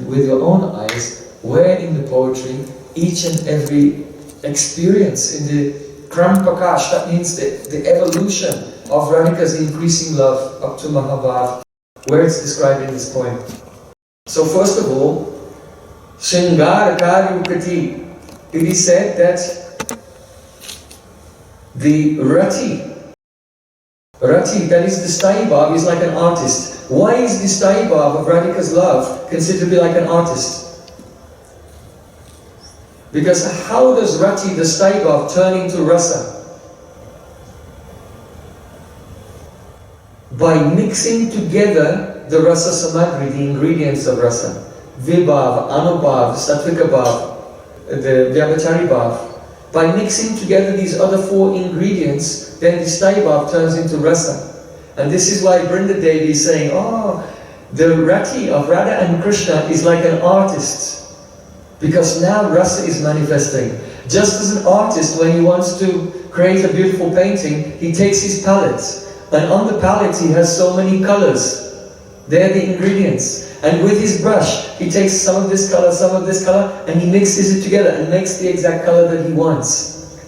with your own eyes where in the poetry each and every experience in the Kram Prakash, that means the evolution of Radhika's increasing love up to Mahabhav, where it's described in this poem. So first of all, Shringar Karyukati, it is said that the Rati, that is the Staibhav, is like an artist. Why is the Staibhav of Radhika's love considered to be like an artist? Because how does Rati, the Staibhav, turn into Rasa? By mixing together the Rasa Samadri, the ingredients of Rasa. Vibhav, Anubhav, Sattvika Bhav, the Vyabhachari Bhav. By mixing together these other four ingredients, then the Staibhav turns into Rasa. And this is why Vrinda Devi is saying, the Rati of Radha and Krishna is like an artist. Because now Rasa is manifesting. Just as an artist, when he wants to create a beautiful painting, he takes his palette. And on the palette he has so many colors. They're the ingredients. And with his brush, he takes some of this color, and he mixes it together and makes the exact color that he wants.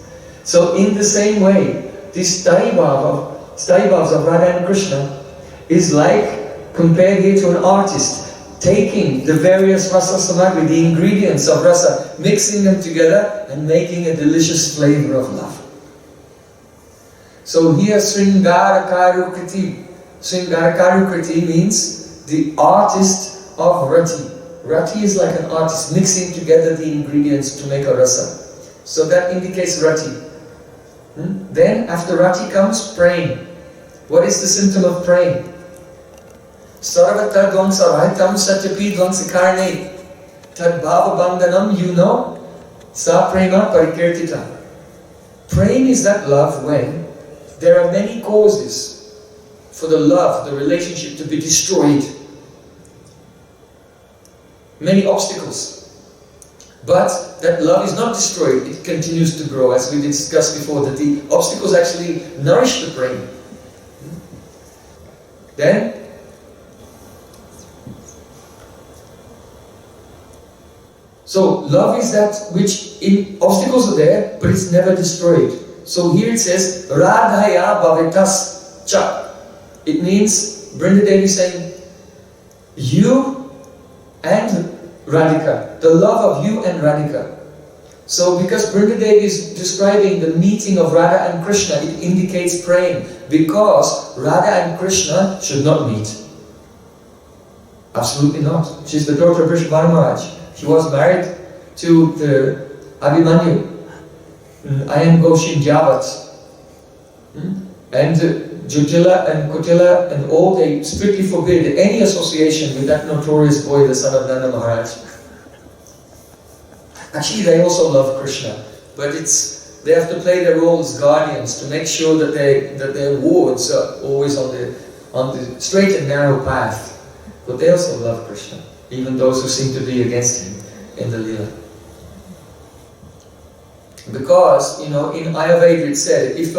So in the same way, this Staibhavs of Radha and Krishna is like, compared here to an artist. taking the various rasa samagri, the ingredients of rasa, mixing them together and making a delicious flavor of love. So here Sringara Karukriti. Sringara Karukriti means the artist of rati. Rati is like an artist mixing together the ingredients to make a rasa. So that indicates rati. Then after rati comes prem. What is the symptom of prem? Sarvata dvamsa rahitam satyapi dvamsa karne tad bhava bandhanam, you know, sa prema parikirtita. Prem is that love when there are many causes for the love, the relationship to be destroyed. Many obstacles. But that love is not destroyed, it continues to grow, as we discussed before, that the obstacles actually nourish the brain. Then, so love is that which, obstacles are there, but it's never destroyed. So here it says, Radhaya bhavetas cha. It means, Vrindadevi saying, you and Radhika, the love of you and Radhika. So because Vrindadevi is describing the meeting of Radha and Krishna, it indicates praying, because Radha and Krishna should not meet. Absolutely not. She's the daughter of Vrindavana Maharaj. She was married to the Abhimanyu, Ayan Goshin Javat. And Jujila and Kutila and all, they strictly forbid any association with that notorious boy, the son of Nanda Maharaj. Actually, they also love Krishna, but they have to play their role as guardians to make sure that their wards are always on the straight and narrow path. But they also love Krishna, even those who seem to be against him in the Lila. Because, in Ayurveda it said, if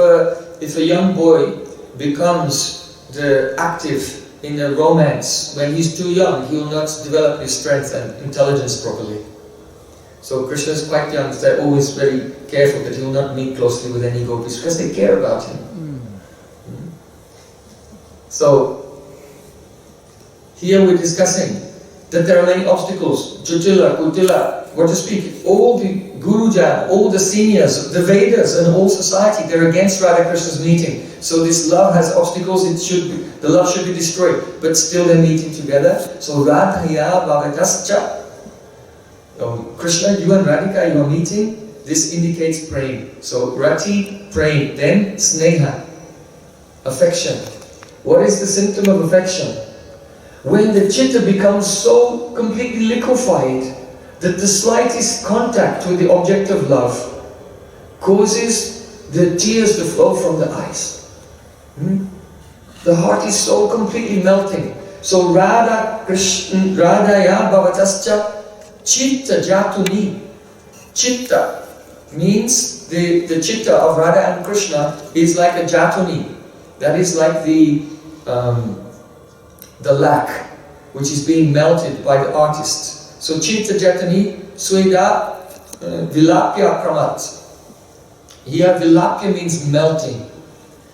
a young boy becomes active in a romance when he's too young, he will not develop his strength and intelligence properly. So Krishna is quite young, so they're always very careful that he will not meet closely with any gopis because they care about him. So here we're discussing that there are many obstacles. Jujila, Kutila, what to speak, all the Gurujan, all the seniors, the Vedas and all society, they're against Radha Krishna's meeting. So this love has obstacles, the love should be destroyed, but still they're meeting together. So Radhaya Bhagatascha, Krishna, you and Radhika, you are meeting, this indicates prem. So Rati, prem, then Sneha, affection. What is the symptom of affection? When the chitta becomes so completely liquefied that the slightest contact with the object of love causes the tears to flow from the eyes. The heart is so completely melting. So Radha Krishna, Radhaya Bhavatascha Chitta Jatuni. Chitta means the chitta of Radha and Krishna is like a jatuni. That is like the lac which is being melted by the artist. So Chitta Jatani Sweda Vilapya Kramat. Here Vilapya means melting.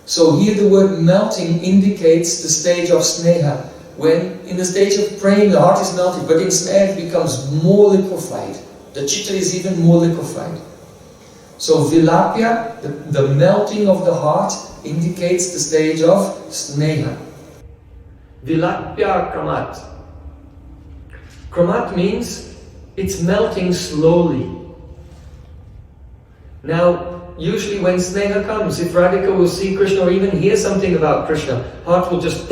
So here the word melting indicates the stage of sneha. When in the stage of praying the heart is melted, but in sneha it becomes more liquefied. The chitta is even more liquefied. So Vilapya, the melting of the heart, indicates the stage of sneha. Vilapya Kramat. Kramat means it's melting slowly. Now, usually when sneha comes, if Radhika will see Krishna or even hear something about Krishna, heart will just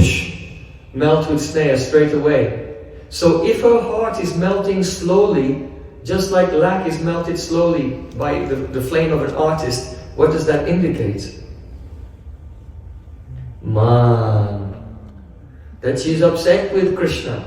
melt with sneha straight away. So if her heart is melting slowly, just like lac is melted slowly by the flame of an artist, what does that indicate? That she's upset with Krishna.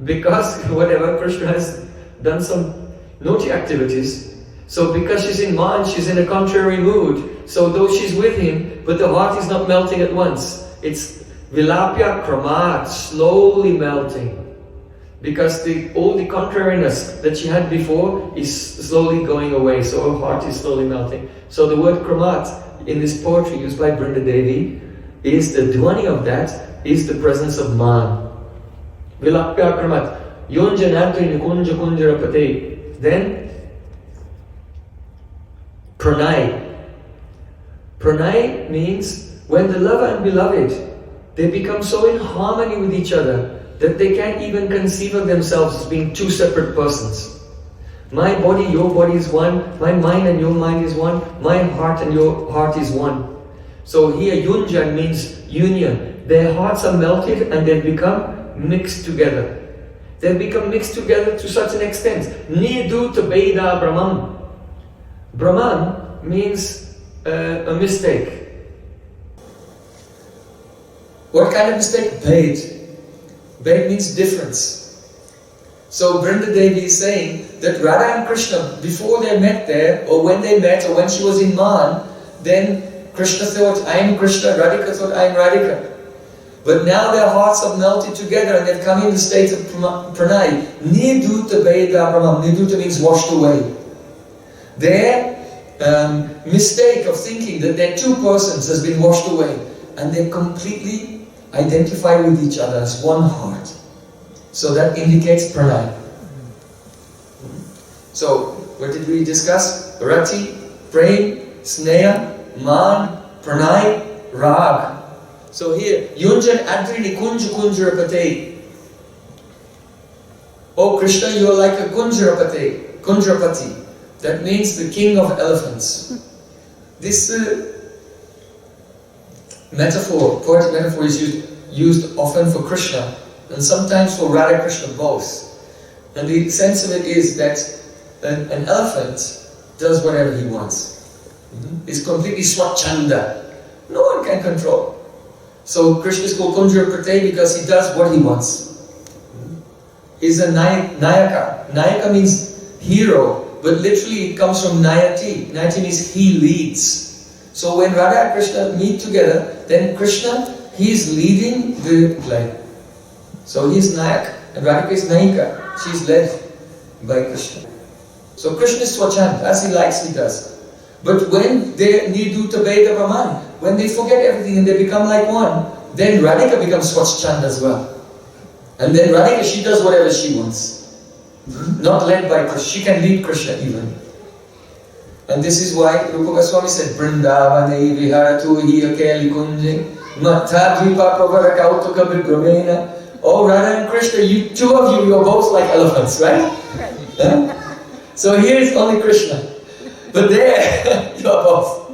Because whatever, Krishna has done some naughty activities. So because she's in man, she's in a contrary mood. So though she's with him, but the heart is not melting at once. It's Vilapya Kramat, slowly melting. Because all the contrariness that she had before is slowly going away. So her heart is slowly melting. So the word Kramat in this poetry used by Vrindadevi is the dhwani of that is the presence of man. Vilapya kramat. Yunja nantri nikunja kunjarapate. Then pranay. Pranay means when the lover and beloved, they become so in harmony with each other that they can't even conceive of themselves as being two separate persons. My body, your body is one, my mind and your mind is one, my heart and your heart is one. So here yunjan means union. Their hearts are melted and they've become mixed together. They've become mixed together to such an extent. Niduta bheda-abheda-tattva. Brahman means a mistake. What kind of mistake? Bhed. Bhed means difference. So Vrindadevi is saying that Radha and Krishna, before they met there, or when they met, or when she was in Man, then Krishna thought, I am Krishna, Radhika thought, I am Radhika. But now their hearts have melted together and they've come in the state of pranay. Niduta bheda-abheda-tattva. Niduta means washed away. Their mistake of thinking that they're two persons has been washed away. And they completely identify with each other as one heart. So that indicates pranay. So, what did we discuss? Rati, Prem, Sneha, Man, Pranay, Rag. So here, Yunjan Adri Nikunja Kunjarapate. Oh Krishna, you are like a Kunjarapati. That means the king of elephants. This metaphor, poetic metaphor, is used often for Krishna and sometimes for Radha Krishna both. And the sense of it is that an elephant does whatever he wants. It's completely swachanda. No one can control. So Krishna is called Kunjarapate because he does what he wants. He's a Nayaka. Nayaka means hero, but literally it comes from Nayati. Nayati means he leads. So when Radha and Krishna meet together, then Krishna, he is leading the play. So he is Nayak and Radhika is Nayika. She is led by Krishna. So Krishna is Swachand, as he likes he does. But when they Niduta bheda-abheda-tattva, when they forget everything and they become like one, then Radhika becomes Swachand as well. And then Radhika, she does whatever she wants. Not led by Krishna. She can lead Krishna even. And this is why Rupa Goswami said, Vrindavana viharatu hi akeli kunje matha dvipa pravara kautuka vibramena. Oh Radha and Krishna, you two of you, you're both like elephants, right? So here is only Krishna. But there, you are both.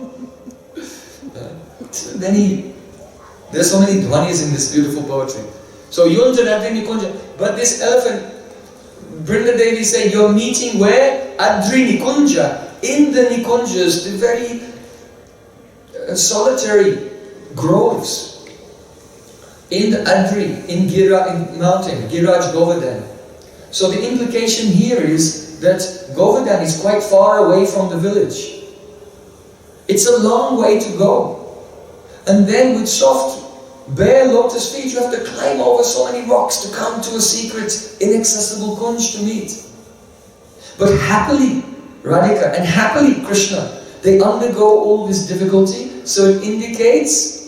There's so many dhvanis in this beautiful poetry. So Yunja Adri Nikunja. But this elephant, Vrindadevi is saying, you're meeting where? Adri Nikunja. In the Nikunjas, the very solitary groves. In the Adri, in mountain, Giraj Govardhan. So the implication here is that Govardhan is quite far away from the village. It's a long way to go. And then with soft, bare lotus feet, you have to climb over so many rocks to come to a secret, inaccessible kunj to meet. But happily, Radhika and happily Krishna, they undergo all this difficulty, so it indicates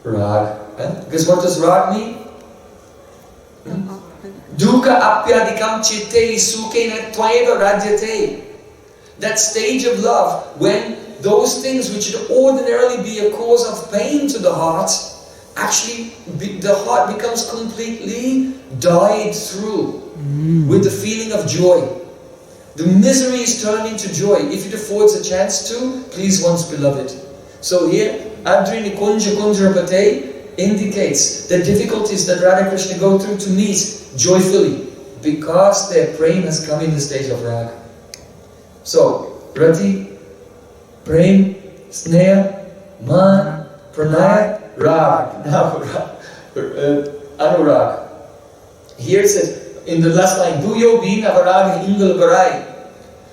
Rag. Because what does Rag mean? Dukkha apyadikam chitte sukena tvaiva rajyate. That stage of love when those things which would ordinarily be a cause of pain to the heart, actually the heart becomes completely dyed through with the feeling of joy. The misery is turned into joy. If it affords a chance to, please one's beloved. So here, Adri Nikunja Kunjarapate indicates the difficulties that Radha Krishna go through to meet joyfully because their prem has come in the stage of raga. So, Rati, Prem, Sneha, Man, Pranay, Rag. Now, Anurag. Here it says, in the last line, Duyo bin avarag ingal barai.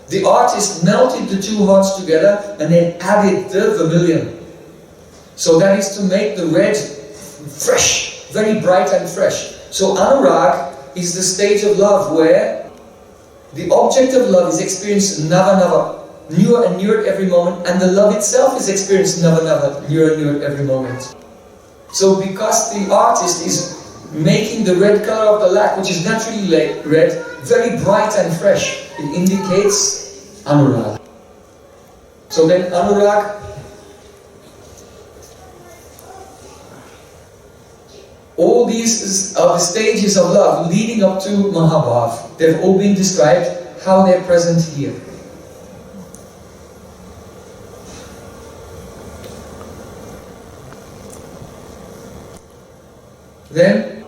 The artist melted the two hearts together and then added the vermilion. So that is to make the red fresh, very bright and fresh. So Anurag is the stage of love where the object of love is experienced nava, newer and newer at every moment, and the love itself is experienced nava, newer and newer at every moment. So because the artist is making the red color of the lac, which is naturally red, very bright and fresh. It indicates anurag. So then anurag, all these are the stages of love leading up to Mahabhav. They've all been described, how they're present here. Then,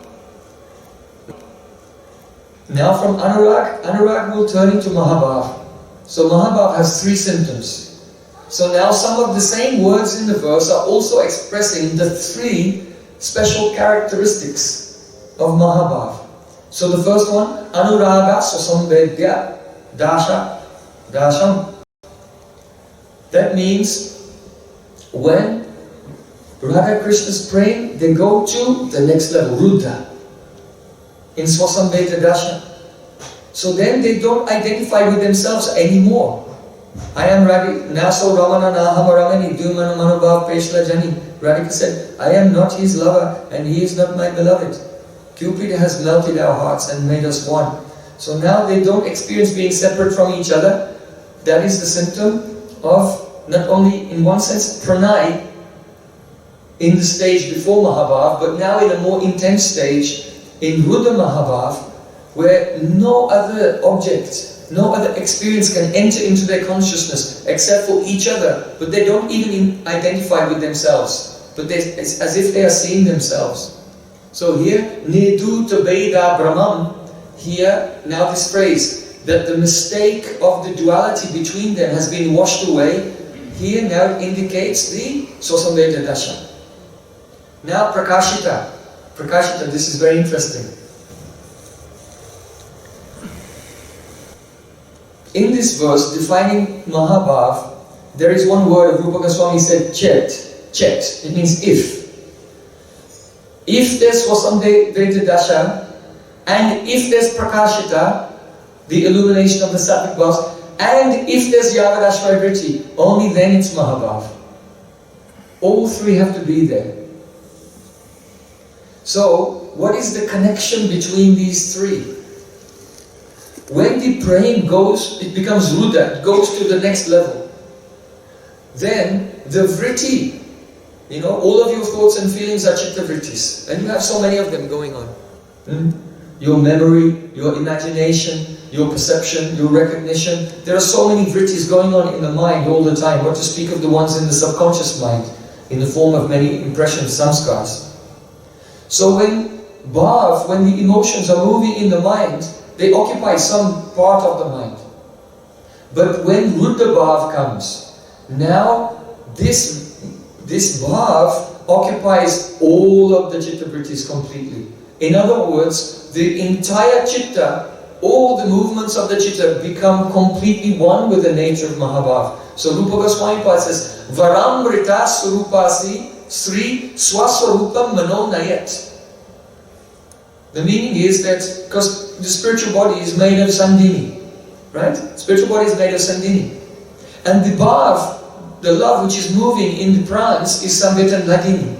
now from Anurag will turn into Mahabhav. So Mahabhav has 3 symptoms. So now some of the same words in the verse are also expressing the 3 special characteristics of Mahabhav. So the first one, Anuraga Sasambedya Dasham. That means when Radha Krishna's praying, they go to the next level, Rudra, in Swasambeta Dasha. So then they don't identify with themselves anymore. I am Radhika, Naso Ramana Naham Ramani, Dumana Manubhav Peshla Jani. Radhika said, I am not his lover and he is not my beloved. Cupid has melted our hearts and made us one. So now they don't experience being separate from each other. That is the symptom of not only in one sense pranay, in the stage before Mahabhav, but now in a more intense stage, in Rudra Mahabhav, where no other object, no other experience can enter into their consciousness except for each other, but they don't even identify with themselves, but it's as if they are seeing themselves. So here, Nirduta Bheda Brahman, here, now this phrase, that the mistake of the duality between them has been washed away, here now indicates the Sosambeta Dasha. Now Prakashita. Prakashita, this is very interesting. In this verse, defining Mahabhav, there is one word of Rupa Goswami said, chet. It means if. If there's Swasambeta Dasha, and if there's Prakashita, the illumination of the sattvic bhavs, and if there's Yagadashvaya Vritti, only then it's Mahabhav. All 3 have to be there. So, what is the connection between these 3? When the praying goes, it becomes Rudra, it goes to the next level. Then, the Vritti, all of your thoughts and feelings are Chitta Vrittis. And you have so many of them going on. Your memory, your imagination, your perception, your recognition. There are so many Vrittis going on in the mind all the time. What to speak of the ones in the subconscious mind, in the form of many impressions, samskars. So when the emotions are moving in the mind, they occupy some part of the mind. But when Rudra Bhav comes, now this Bhav occupies all of the Chitta Vrittis completely. In other words, the entire Chitta, all the movements of the Chitta become completely one with the nature of Mahabhav. So Rupa Goswami says, Varamrita Surupasi Sri Swaswarupam Mano Nayat. The meaning is that, because the spiritual body is made of Sandhini, right? Spiritual body is made of Sandhini. And the Bhav, the love which is moving in the prans, is Samveta Nadini.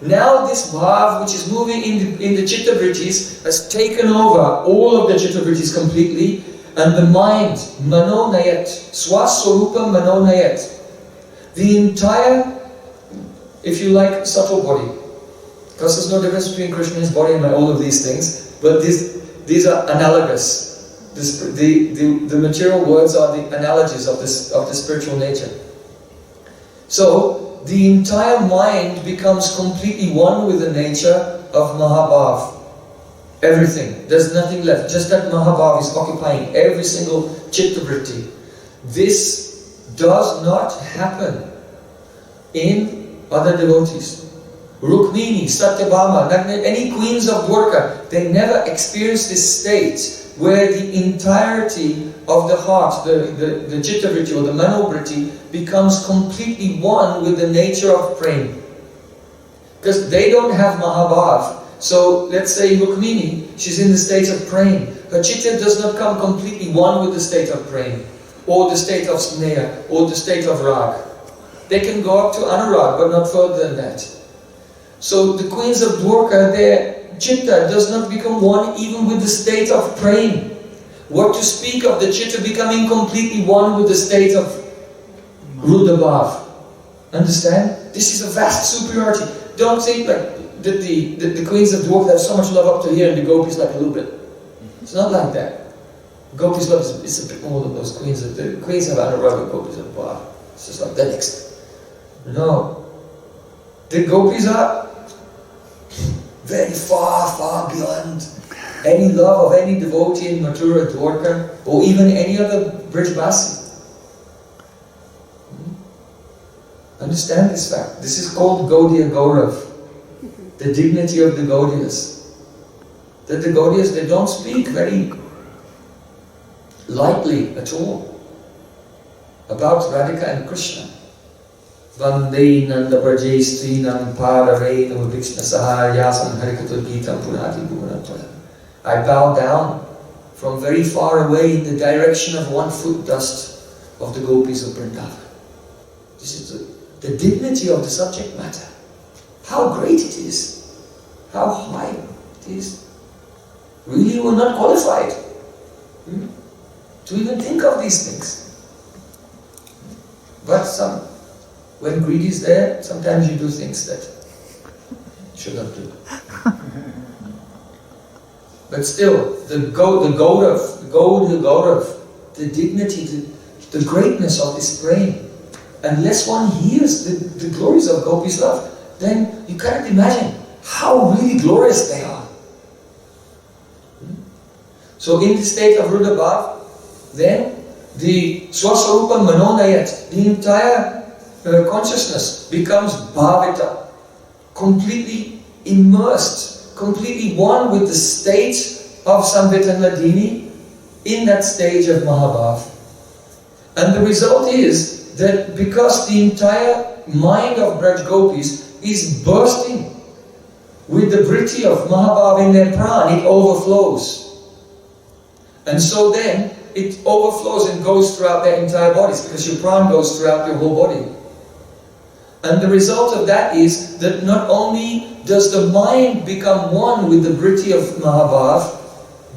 Now this Bhav which is moving in the Chitta Vrittis has taken over all of the Chitta Vrittis completely, and the mind, Mano Nayat, Swaswarupam Mano Nayat. The entire, if you like, subtle body. Because there's no difference between Krishna's body and all of these things, but these are analogous. The material words are the analogies of the spiritual nature. So the entire mind becomes completely one with the nature of Mahabhav. Everything. There's nothing left. Just that Mahabhav is occupying every single Chitta Vritti. This does not happen in other devotees. Rukmini, Satyabhama, any queens of Dwarka, they never experience this state where the entirety of the heart, the Chitta Vritti or the Mano Vritti, becomes completely one with the nature of Prem. Because they don't have Mahabhav. So let's say Rukmini, she's in the state of Prem. Her Chitta does not come completely one with the state of Prem, or the state of Sneha, or the state of Rag. They can go up to Anurag, but not further than that. So the queens of Dwarka, Chitta does not become one even with the state of praying. What to speak of the Chitta becoming completely one with the state of Vrindavana. Understand? This is a vast superiority. Don't think like that the queens of Dwarka have so much love up to here and the gopis like a little bit. It's not like that. Gopis love is a bit more than those queens. The queens have Anuragha, gopis have Bhava. It's just like the next. No. The gopis are very far, far beyond any love of any devotee in Mathura, Dwarka, or even any other Brijbasi. Understand this fact. This is called Gaudiya Gaurav, the dignity of the Gaudiyas. That the Gaudiyas, they don't speak very lightly at all about Radhika and Krishna. Vande Nanda Brajestrinam Pararenam Vishna Saharyasam Harikatur Gitam Punati Bhuvanataya. I bow down from very far away in the direction of 1 foot dust of the gopis of Vrindavana. This is the dignity of the subject matter. How great it is. How high it is. Really, we're not qualified to even think of these things. But when greed is there, sometimes you do things that you should not do. But still, the Gaurav, the dignity, the greatness of this praying, unless one hears the glories of Gopi's love, then you cannot imagine how really glorious they are. So in the state of Vrindavana, then the Swaswarupa Manonayat, the entire consciousness becomes bhavita, completely immersed, completely one with the state of Samvit and Ladini in that stage of Mahabhav. And the result is that because the entire mind of Braj Gopis is bursting with the vritti of Mahabhav in their pran, it overflows. And so then, it overflows and goes throughout their entire bodies, because your pran goes throughout your whole body. And the result of that is that not only does the mind become one with the vritti of Mahabhav,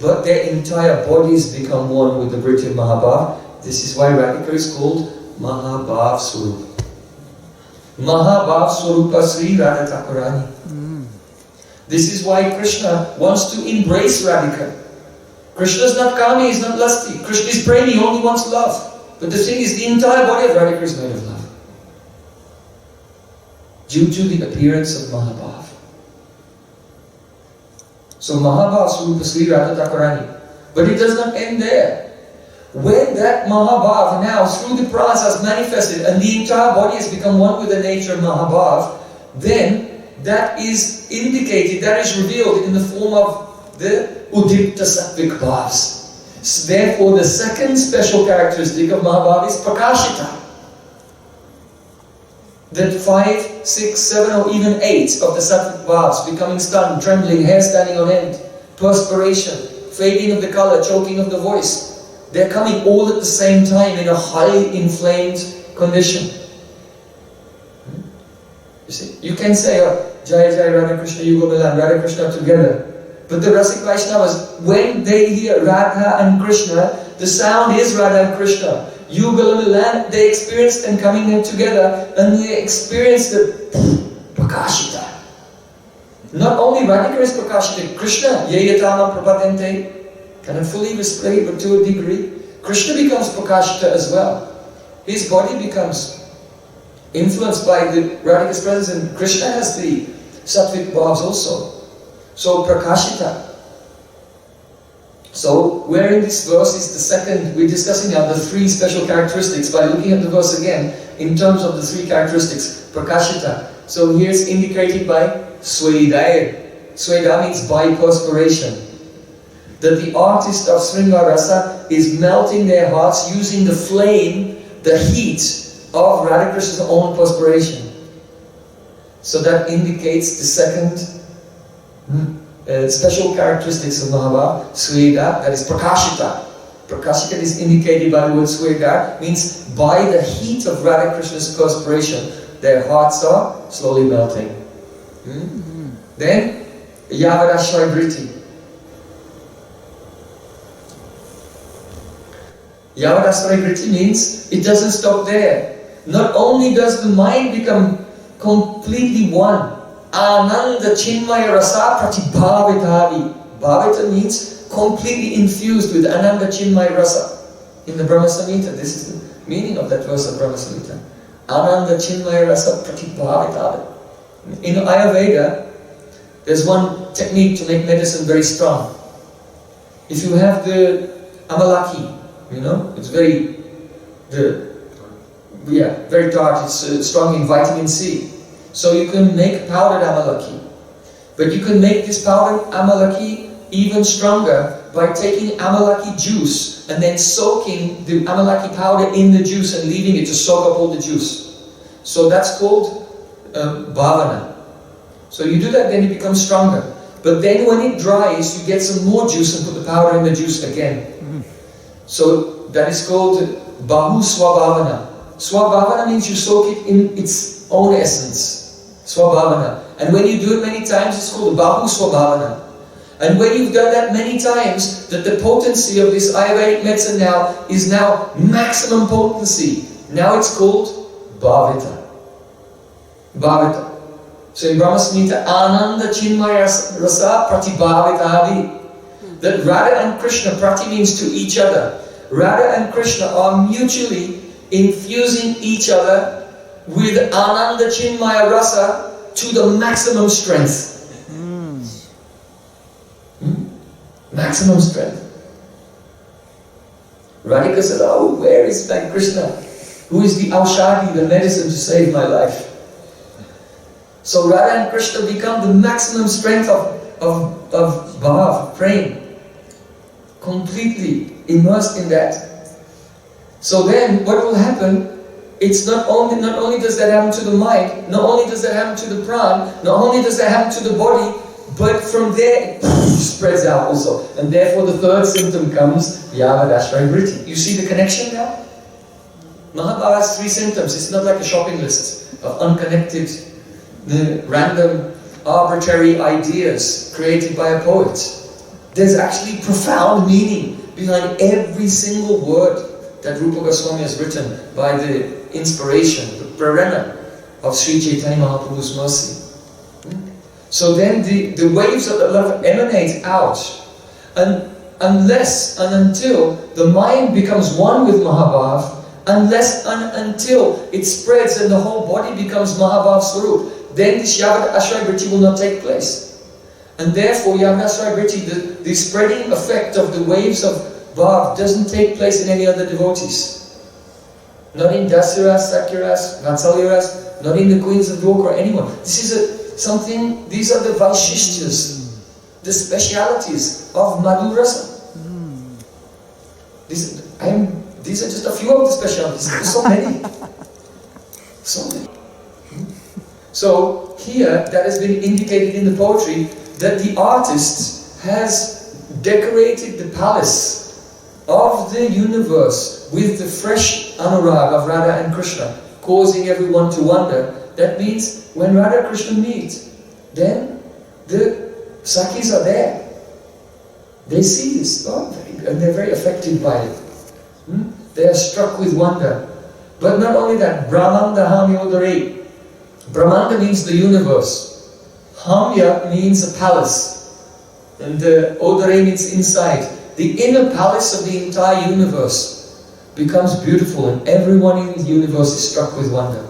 but their entire bodies become one with the vritti of Mahabhav. This is why Radhika is called Mahabhav Swarupa. Mahabhav Swarupa Sri Radha Thakurani. This is why Krishna wants to embrace Radhika. Krishna is not kami, he's not lusty. Krishna is praying, he only wants love. But the thing is, the entire body of Radhika is made of love. Due to the appearance of Mahabhav. So Mahabhav Swarupa Sri Radha Thakurani. But it does not end there. When that Mahabhav now, through the prans, has manifested and the entire body has become one with the nature of Mahabhav, then that is indicated, that is revealed in the form of the Udipta Sattvik Bhavs. So therefore, the second special characteristic of Mahabhav is Prakashita. That 5, 6, 7 or even 8 of the Sattvik Bhavs, becoming stunned, trembling, hair standing on end, perspiration, fading of the color, choking of the voice, they're coming all at the same time in a highly inflamed condition. You see, you can say, Jaya Jaya Radha Krishna Yuga Milan, Radha Krishna together. But the Rasik Vaishnavas, when they hear Radha and Krishna, the sound is Radha and Krishna. Yuga Milan, they experience them coming in together and they experience the Prakashita. Not only Radhika is Prakashita, Krishna, Yayatama Prabhadente, cannot fully display, but to a degree. Krishna becomes Prakashita as well. His body becomes influenced by the Radhika's presence, and Krishna has the Sattvik Bhavs also. So Prakashita. So where in this verse is the second, we're discussing now the 3 special characteristics by looking at the verse again in terms of the 3 characteristics. Prakashita. So here it's indicated by Swedaya. Sweda means by perspiration. That the artist of Sringa Rasa is melting their hearts using the flame, the heat of Radhakrishna's own perspiration. So that indicates the second special characteristics of Mahabhav, Sweda, that is Prakashita. Prakashita is indicated by the word Sweda, means by the heat of Radhakrishna's perspiration, their hearts are slowly melting. Then, Yavadashvayabriti. Yavadashvayabriti means it doesn't stop there. Not only does the mind become completely one, Ananda Chinmaya Rasa Pratibhavitavi. Bhavita means completely infused with Ananda Chinmaya Rasa. In the Brahma Samhita, this is the meaning of that verse of Brahma Samhita. Ananda Chinmaya Rasa Pratibhavitavi. In Ayurveda, there's one technique to make medicine very strong. If you have the amalaki, it's very dark, it's strong in vitamin C. So you can make powdered amalaki. But you can make this powdered amalaki even stronger by taking amalaki juice and then soaking the amalaki powder in the juice and leaving it to soak up all the juice. So that's called bhavana. So you do that, then it becomes stronger. But then when it dries, you get some more juice and put the powder in the juice again. So that is called bahu swabhavana. Swabhavana means you soak it in its own essence. Swabhavana. And when you do it many times, it's called bahu swabhavana. And when you've done that many times, that the potency of this Ayurvedic medicine now is now maximum potency. Now it's called bhavita. Bhavita. So in Brahma Samhita, Ananda Chinmaya Rasa Pratibhavitavi. That Radha and Krishna, Prati means to each other. Radha and Krishna are mutually infusing each other with Ananda Chinmaya Rasa to the maximum strength. Maximum strength. Radhika said, oh, where is my Krishna? Who is the Aushadhi, the medicine to save my life? So Radha and Krishna become the maximum strength of bhav, Prem. Completely immersed in that. So then what will happen? It's not only does that happen to the mind, not only does that happen to the pran, not only does that happen to the body, but from there it spreads out also. And therefore the third symptom comes, Yavadashvayabriti. You see the connection now? Mahabharata has 3 symptoms. It's not like a shopping list of unconnected, random, arbitrary ideas created by a poet. There's actually profound meaning behind every single word that Rupa Goswami has written by the inspiration, the prerana of Sri Chaitanya Mahaprabhu's mercy. So then the waves of the love emanate out, and unless and until the mind becomes one with Mahabhav, unless and until it spreads and the whole body becomes Mahabhav Swarup, then this Yavadashvayabriti will not take place. And therefore Yavadashvayabriti, the spreading effect of the waves of Bhav doesn't take place in any other devotees. Not in Dasiras, Sakyaras, Vatsalyaras, not in the queens of Dwarka or anyone. This is these are the Vaishishtyas, the specialities of Madhurasa. These are just a few of the specialities. There's so many. So many. So here, that has been indicated in the poetry, that the artist has decorated the palace of the universe with the fresh anurag of Radha and Krishna, causing everyone to wonder. That means when Radha and Krishna meet, then the Sakhis are there. They see this, and they're very affected by it. They are struck with wonder. But not only that, Brahmanda Hamyodare. Brahmanda means the universe. Hamya means a palace. And the Odare means inside. The inner palace of the entire universe becomes beautiful, and everyone in the universe is struck with wonder.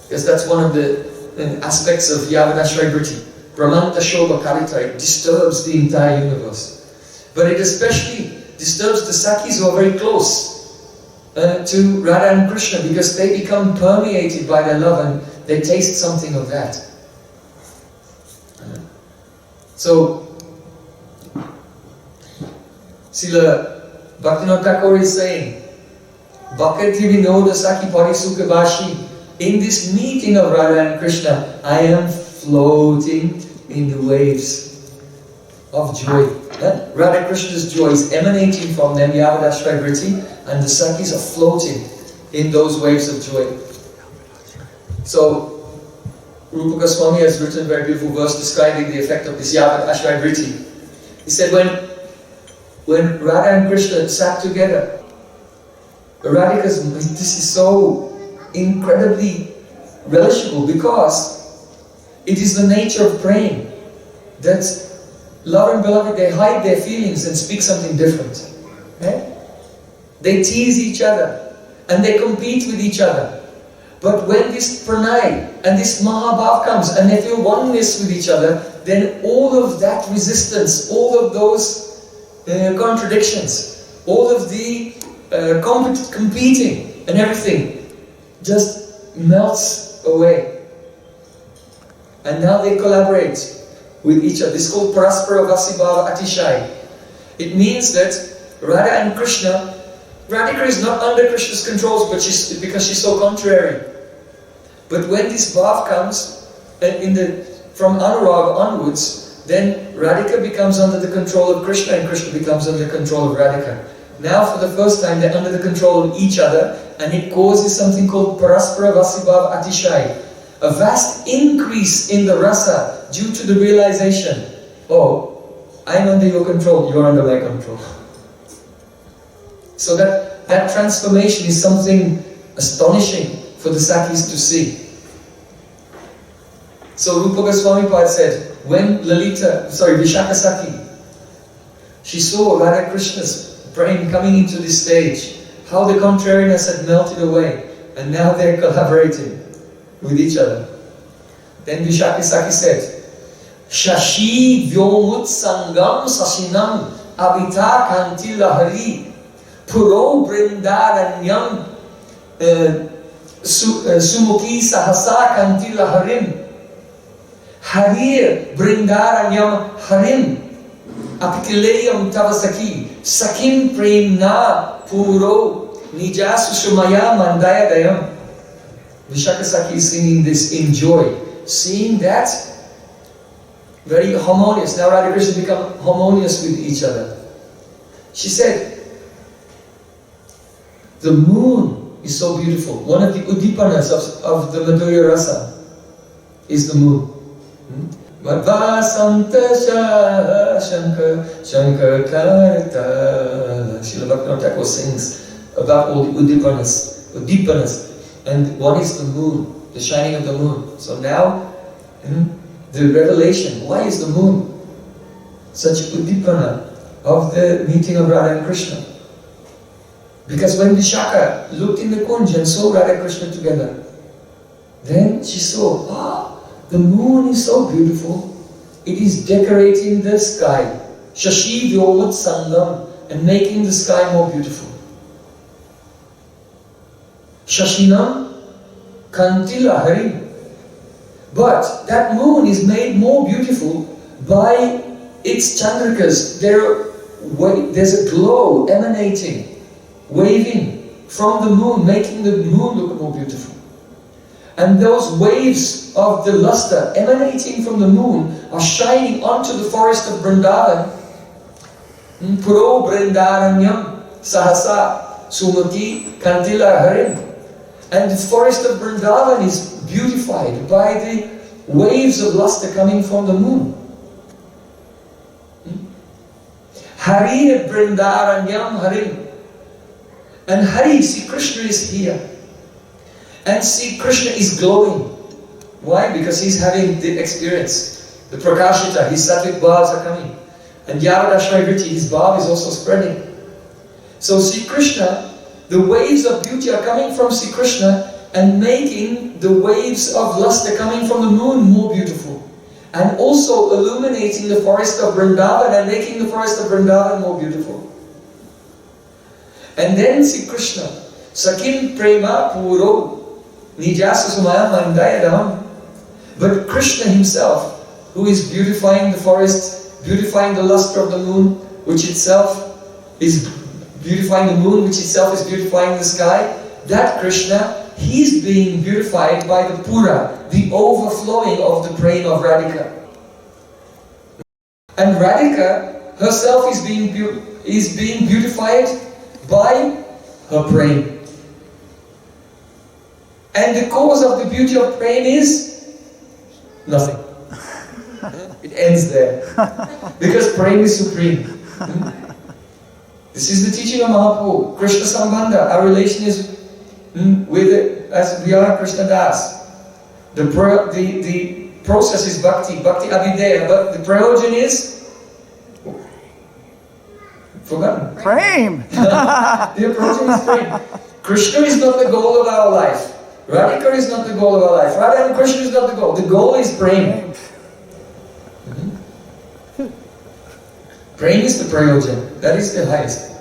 Because that's one of the aspects of Yavadashvayabriti. Brahmanta Shobha Karita, it disturbs the entire universe. But it especially disturbs the Sakhis who are very close to Radha and Krishna, because they become permeated by their love and they taste something of that. So, Srila Bhaktivinoda Thakur is saying, Bhakti Vinoda Sakhi Parisukha Vashi. In this meeting of Radha and Krishna, I am floating in the waves of joy. Radha Krishna's joy is emanating from them, Yavadashvayabriti, and the Sakhis are floating in those waves of joy. So, Rupa Goswami has written a very beautiful verse describing the effect of this Yavat Ashray Vritti. He said when Radha and Krishna sat together, Radhika's, this is so incredibly relishable because it is the nature of praying that lover and beloved, they hide their feelings and speak something different. Okay? They tease each other and they compete with each other. But when this pranay and this mahabhav comes and they feel oneness with each other, then all of that resistance, all of those contradictions, all of the competing and everything just melts away. And now they collaborate with each other. This is called Paraspara Vasibhava Atishai. It means that Radha and Krishna, Radhika is not under Krishna's controls because she's so contrary. But when this bhav comes from Anurag onwards, then Radhika becomes under the control of Krishna and Krishna becomes under the control of Radhika. Now for the first time they're under the control of each other and it causes something called Paraspara Vasibhava Atishai. A vast increase in the rasa due to the realization, oh, I'm under your control, you're under my control. So that transformation is something astonishing for the Sakis to see. So Rupa Goswami Pad said, when Vishaka Saki, she saw Radha Krishna's praying coming into this stage, how the contrariness had melted away, and now they're collaborating with each other. Then Vishaka Saki said, Shashi Vyomut Sangam Sashinam Abhita Kantila Hari Puro Vrindaranyam Sumukhi Sahasa Kantila Harim Harir Vrindaranyam Harim Apikileyam Tavasaki Sakim Premna Puro Nijasu Shumaya Mandaya Dayam. Vishaka Saki is singing this in joy, seeing that very harmonious. Now Radha Krishna become harmonious with each other. She said, the moon is so beautiful. One of the udipanas of the Madhurya Rasa is the moon. Madhvasanta Shankar Shankar Karta. Srila Bhaktivinoda Thakur sings about all the udipanas. And one is the moon, the shining of the moon. So now, the revelation, why is the moon such udipana of the meeting of Radha and Krishna? Because when Vishaka looked in the Kunj and saw Radha and Krishna together, then she saw, the moon is so beautiful. It is decorating the sky. Shashi Vyomut Sangam, and making the sky more beautiful. Shashinam Kantila Harim. But that moon is made more beautiful by its chandrikas. There's a glow emanating, waving from the moon, making the moon look more beautiful. And those waves of the luster emanating from the moon are shining onto the forest of Vrindavan. Puro Vrindaranyam Sahasa Sumati Kantila Harim. And the forest of Vrindavan is beautified by the waves of luster coming from the moon. Hari Vrindaranyam Harim. And Hari, see, Krishna is here. And see, Krishna is glowing. Why? Because he's having the experience. The Prakashita, his sattvic bhavs are coming. And Yavadashray Vritti, his bhav is also spreading. So see, Krishna, the waves of beauty are coming from Sri Krishna and making the waves of luster coming from the moon more beautiful. And also illuminating the forest of Vrindavan and making the forest of Vrindavan more beautiful. And then Sri Krishna, Sakim Prema Puro Nijasa Sumaya Mandayadam. But Krishna himself, who is beautifying the forest, beautifying the luster of the moon, which itself is beautifying the moon, which itself is beautifying the sky, that Krishna, he's being beautified by the Pura, the overflowing of the prema of Radhika. And Radhika herself is being beautified by her prema. And the cause of the beauty of prema is Nothing. It ends there. Because Prem is supreme. This is the teaching of Mahaprabhu. Krishna Sambandha. Our relation is with it as we are Krishna Das. The process is bhakti, bheda-abheda-tattva, but the prayojan is forgotten. Prem! The prayojan is Prem. Krishna is not the goal of our life. Radhika is not the goal of our life. Radha and Krishna is not the goal. The goal is Prem. Prem is the prayojan. That is the highest.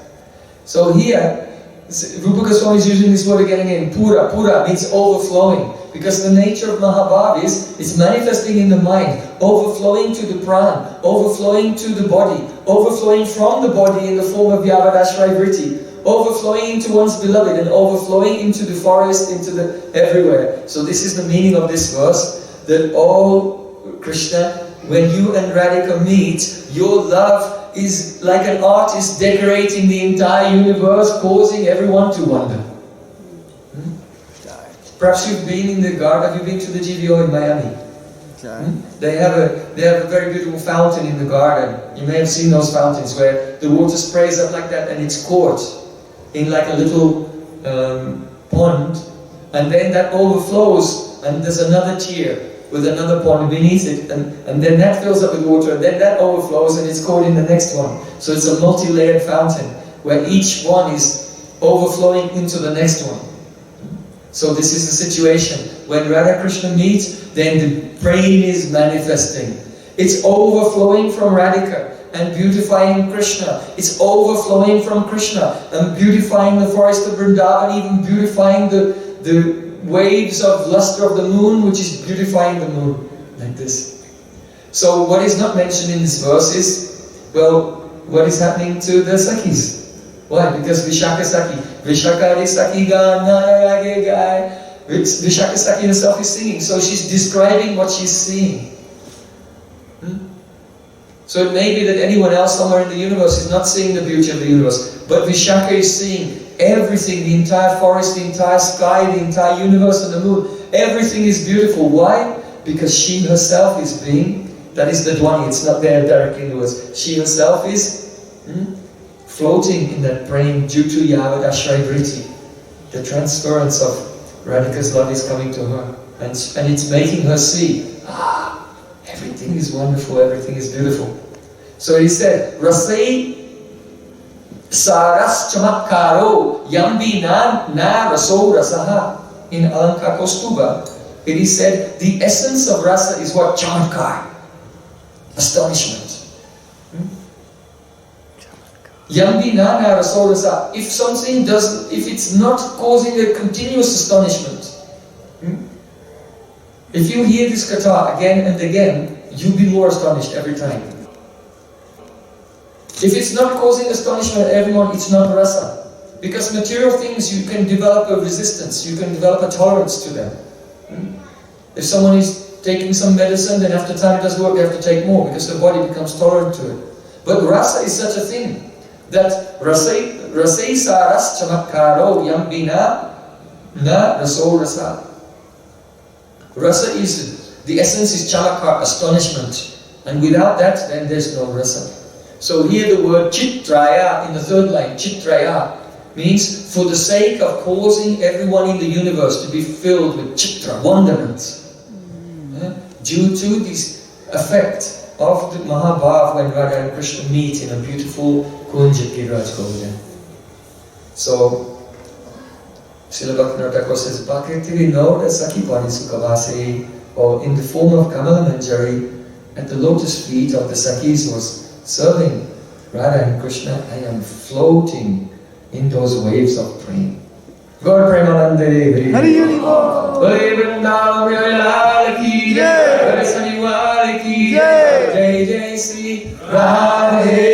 So here, Rupa Goswami is using this word again and again. Pura. Pura means overflowing. Because the nature of Mahabhav is it's manifesting in the mind, overflowing to the pran, overflowing to the body, overflowing from the body in the form of Yavadashray Vritti, overflowing into one's beloved and overflowing into the forest, into the everywhere. So this is the meaning of this verse, that oh Krishna, when you and Radhika meet, your love is like an artist decorating the entire universe, causing everyone to wonder. Perhaps you've been in the garden. Have you been to the GVO in Miami? They have a very beautiful fountain in the garden. You may have seen those fountains where the water sprays up like that and it's caught in like a little pond, and then that overflows and there's another tier with another pond beneath it, and then that fills up with water, and then that overflows and it's caught in the next one. So it's a multi-layered fountain where each one is overflowing into the next one. So this is the situation. When Radha Krishna meet, then the Prem is manifesting. It's overflowing from Radhika and beautifying Krishna. It's overflowing from Krishna and beautifying the forest of Vrindavan, even beautifying the waves of luster of the moon, which is beautifying the moon, like this. So what is not mentioned in this verse is, well, what is happening to the Sakhis? Why? Because Vishaka Sakhi, Vishaka Sakhi Gana Gai, Vishaka Sakhi herself is singing, so she's describing what she's seeing. So it may be that anyone else somewhere in the universe is not seeing the beauty of the universe, but Vishaka is seeing everything, the entire forest, the entire sky, the entire universe and the moon. Everything is beautiful. Why? Because she herself is being, that is the Dwani, it's not there directly in the words. She herself is floating in that Prem due to Yavad Ashray Vritti. The transference of Radhika's love is coming to her. And it's making her see, everything is wonderful, everything is beautiful. So he said, Rasai Saras Chamakkaro Yambi na Raso Rasaha. In Alanka Kostuba, it is said, the essence of rasa is what? Chamatkar. Astonishment. Yambi nana rasorasa. If something doesn't, if it's not causing a continuous astonishment, if you hear this katha again and again, you'll be more astonished every time. If it's not causing astonishment at everyone, it's not rasa. Because material things, you can develop a resistance, you can develop a tolerance to them. If someone is taking some medicine, then after time it doesn't work, they have to take more because the body becomes tolerant to it. But rasa is such a thing. That rasai saras chamakkaro yambina na raso rasa. Rasa is, the essence is chamakkar, astonishment. And without that, then there's no rasa. So here the word chitraya in the third line, chitraya, means for the sake of causing everyone in the universe to be filled with chitra, wonderment. Due to this effect of the Mahabhav when Radha and Krishna meet in a beautiful Kunja Giraj Golden. So, Srila Bhaktivinoda Thakur says, Bhakti Vinoda Sakhi Panisukavase, or in the form of Kamala Manjari, at the lotus feet of the Sakhis was serving Radha and Krishna. I am floating in those waves of Prem. Gaur Premanande Hari Hari Bol. Vrindavana Lila ki Jai. Jai Sri Radhe.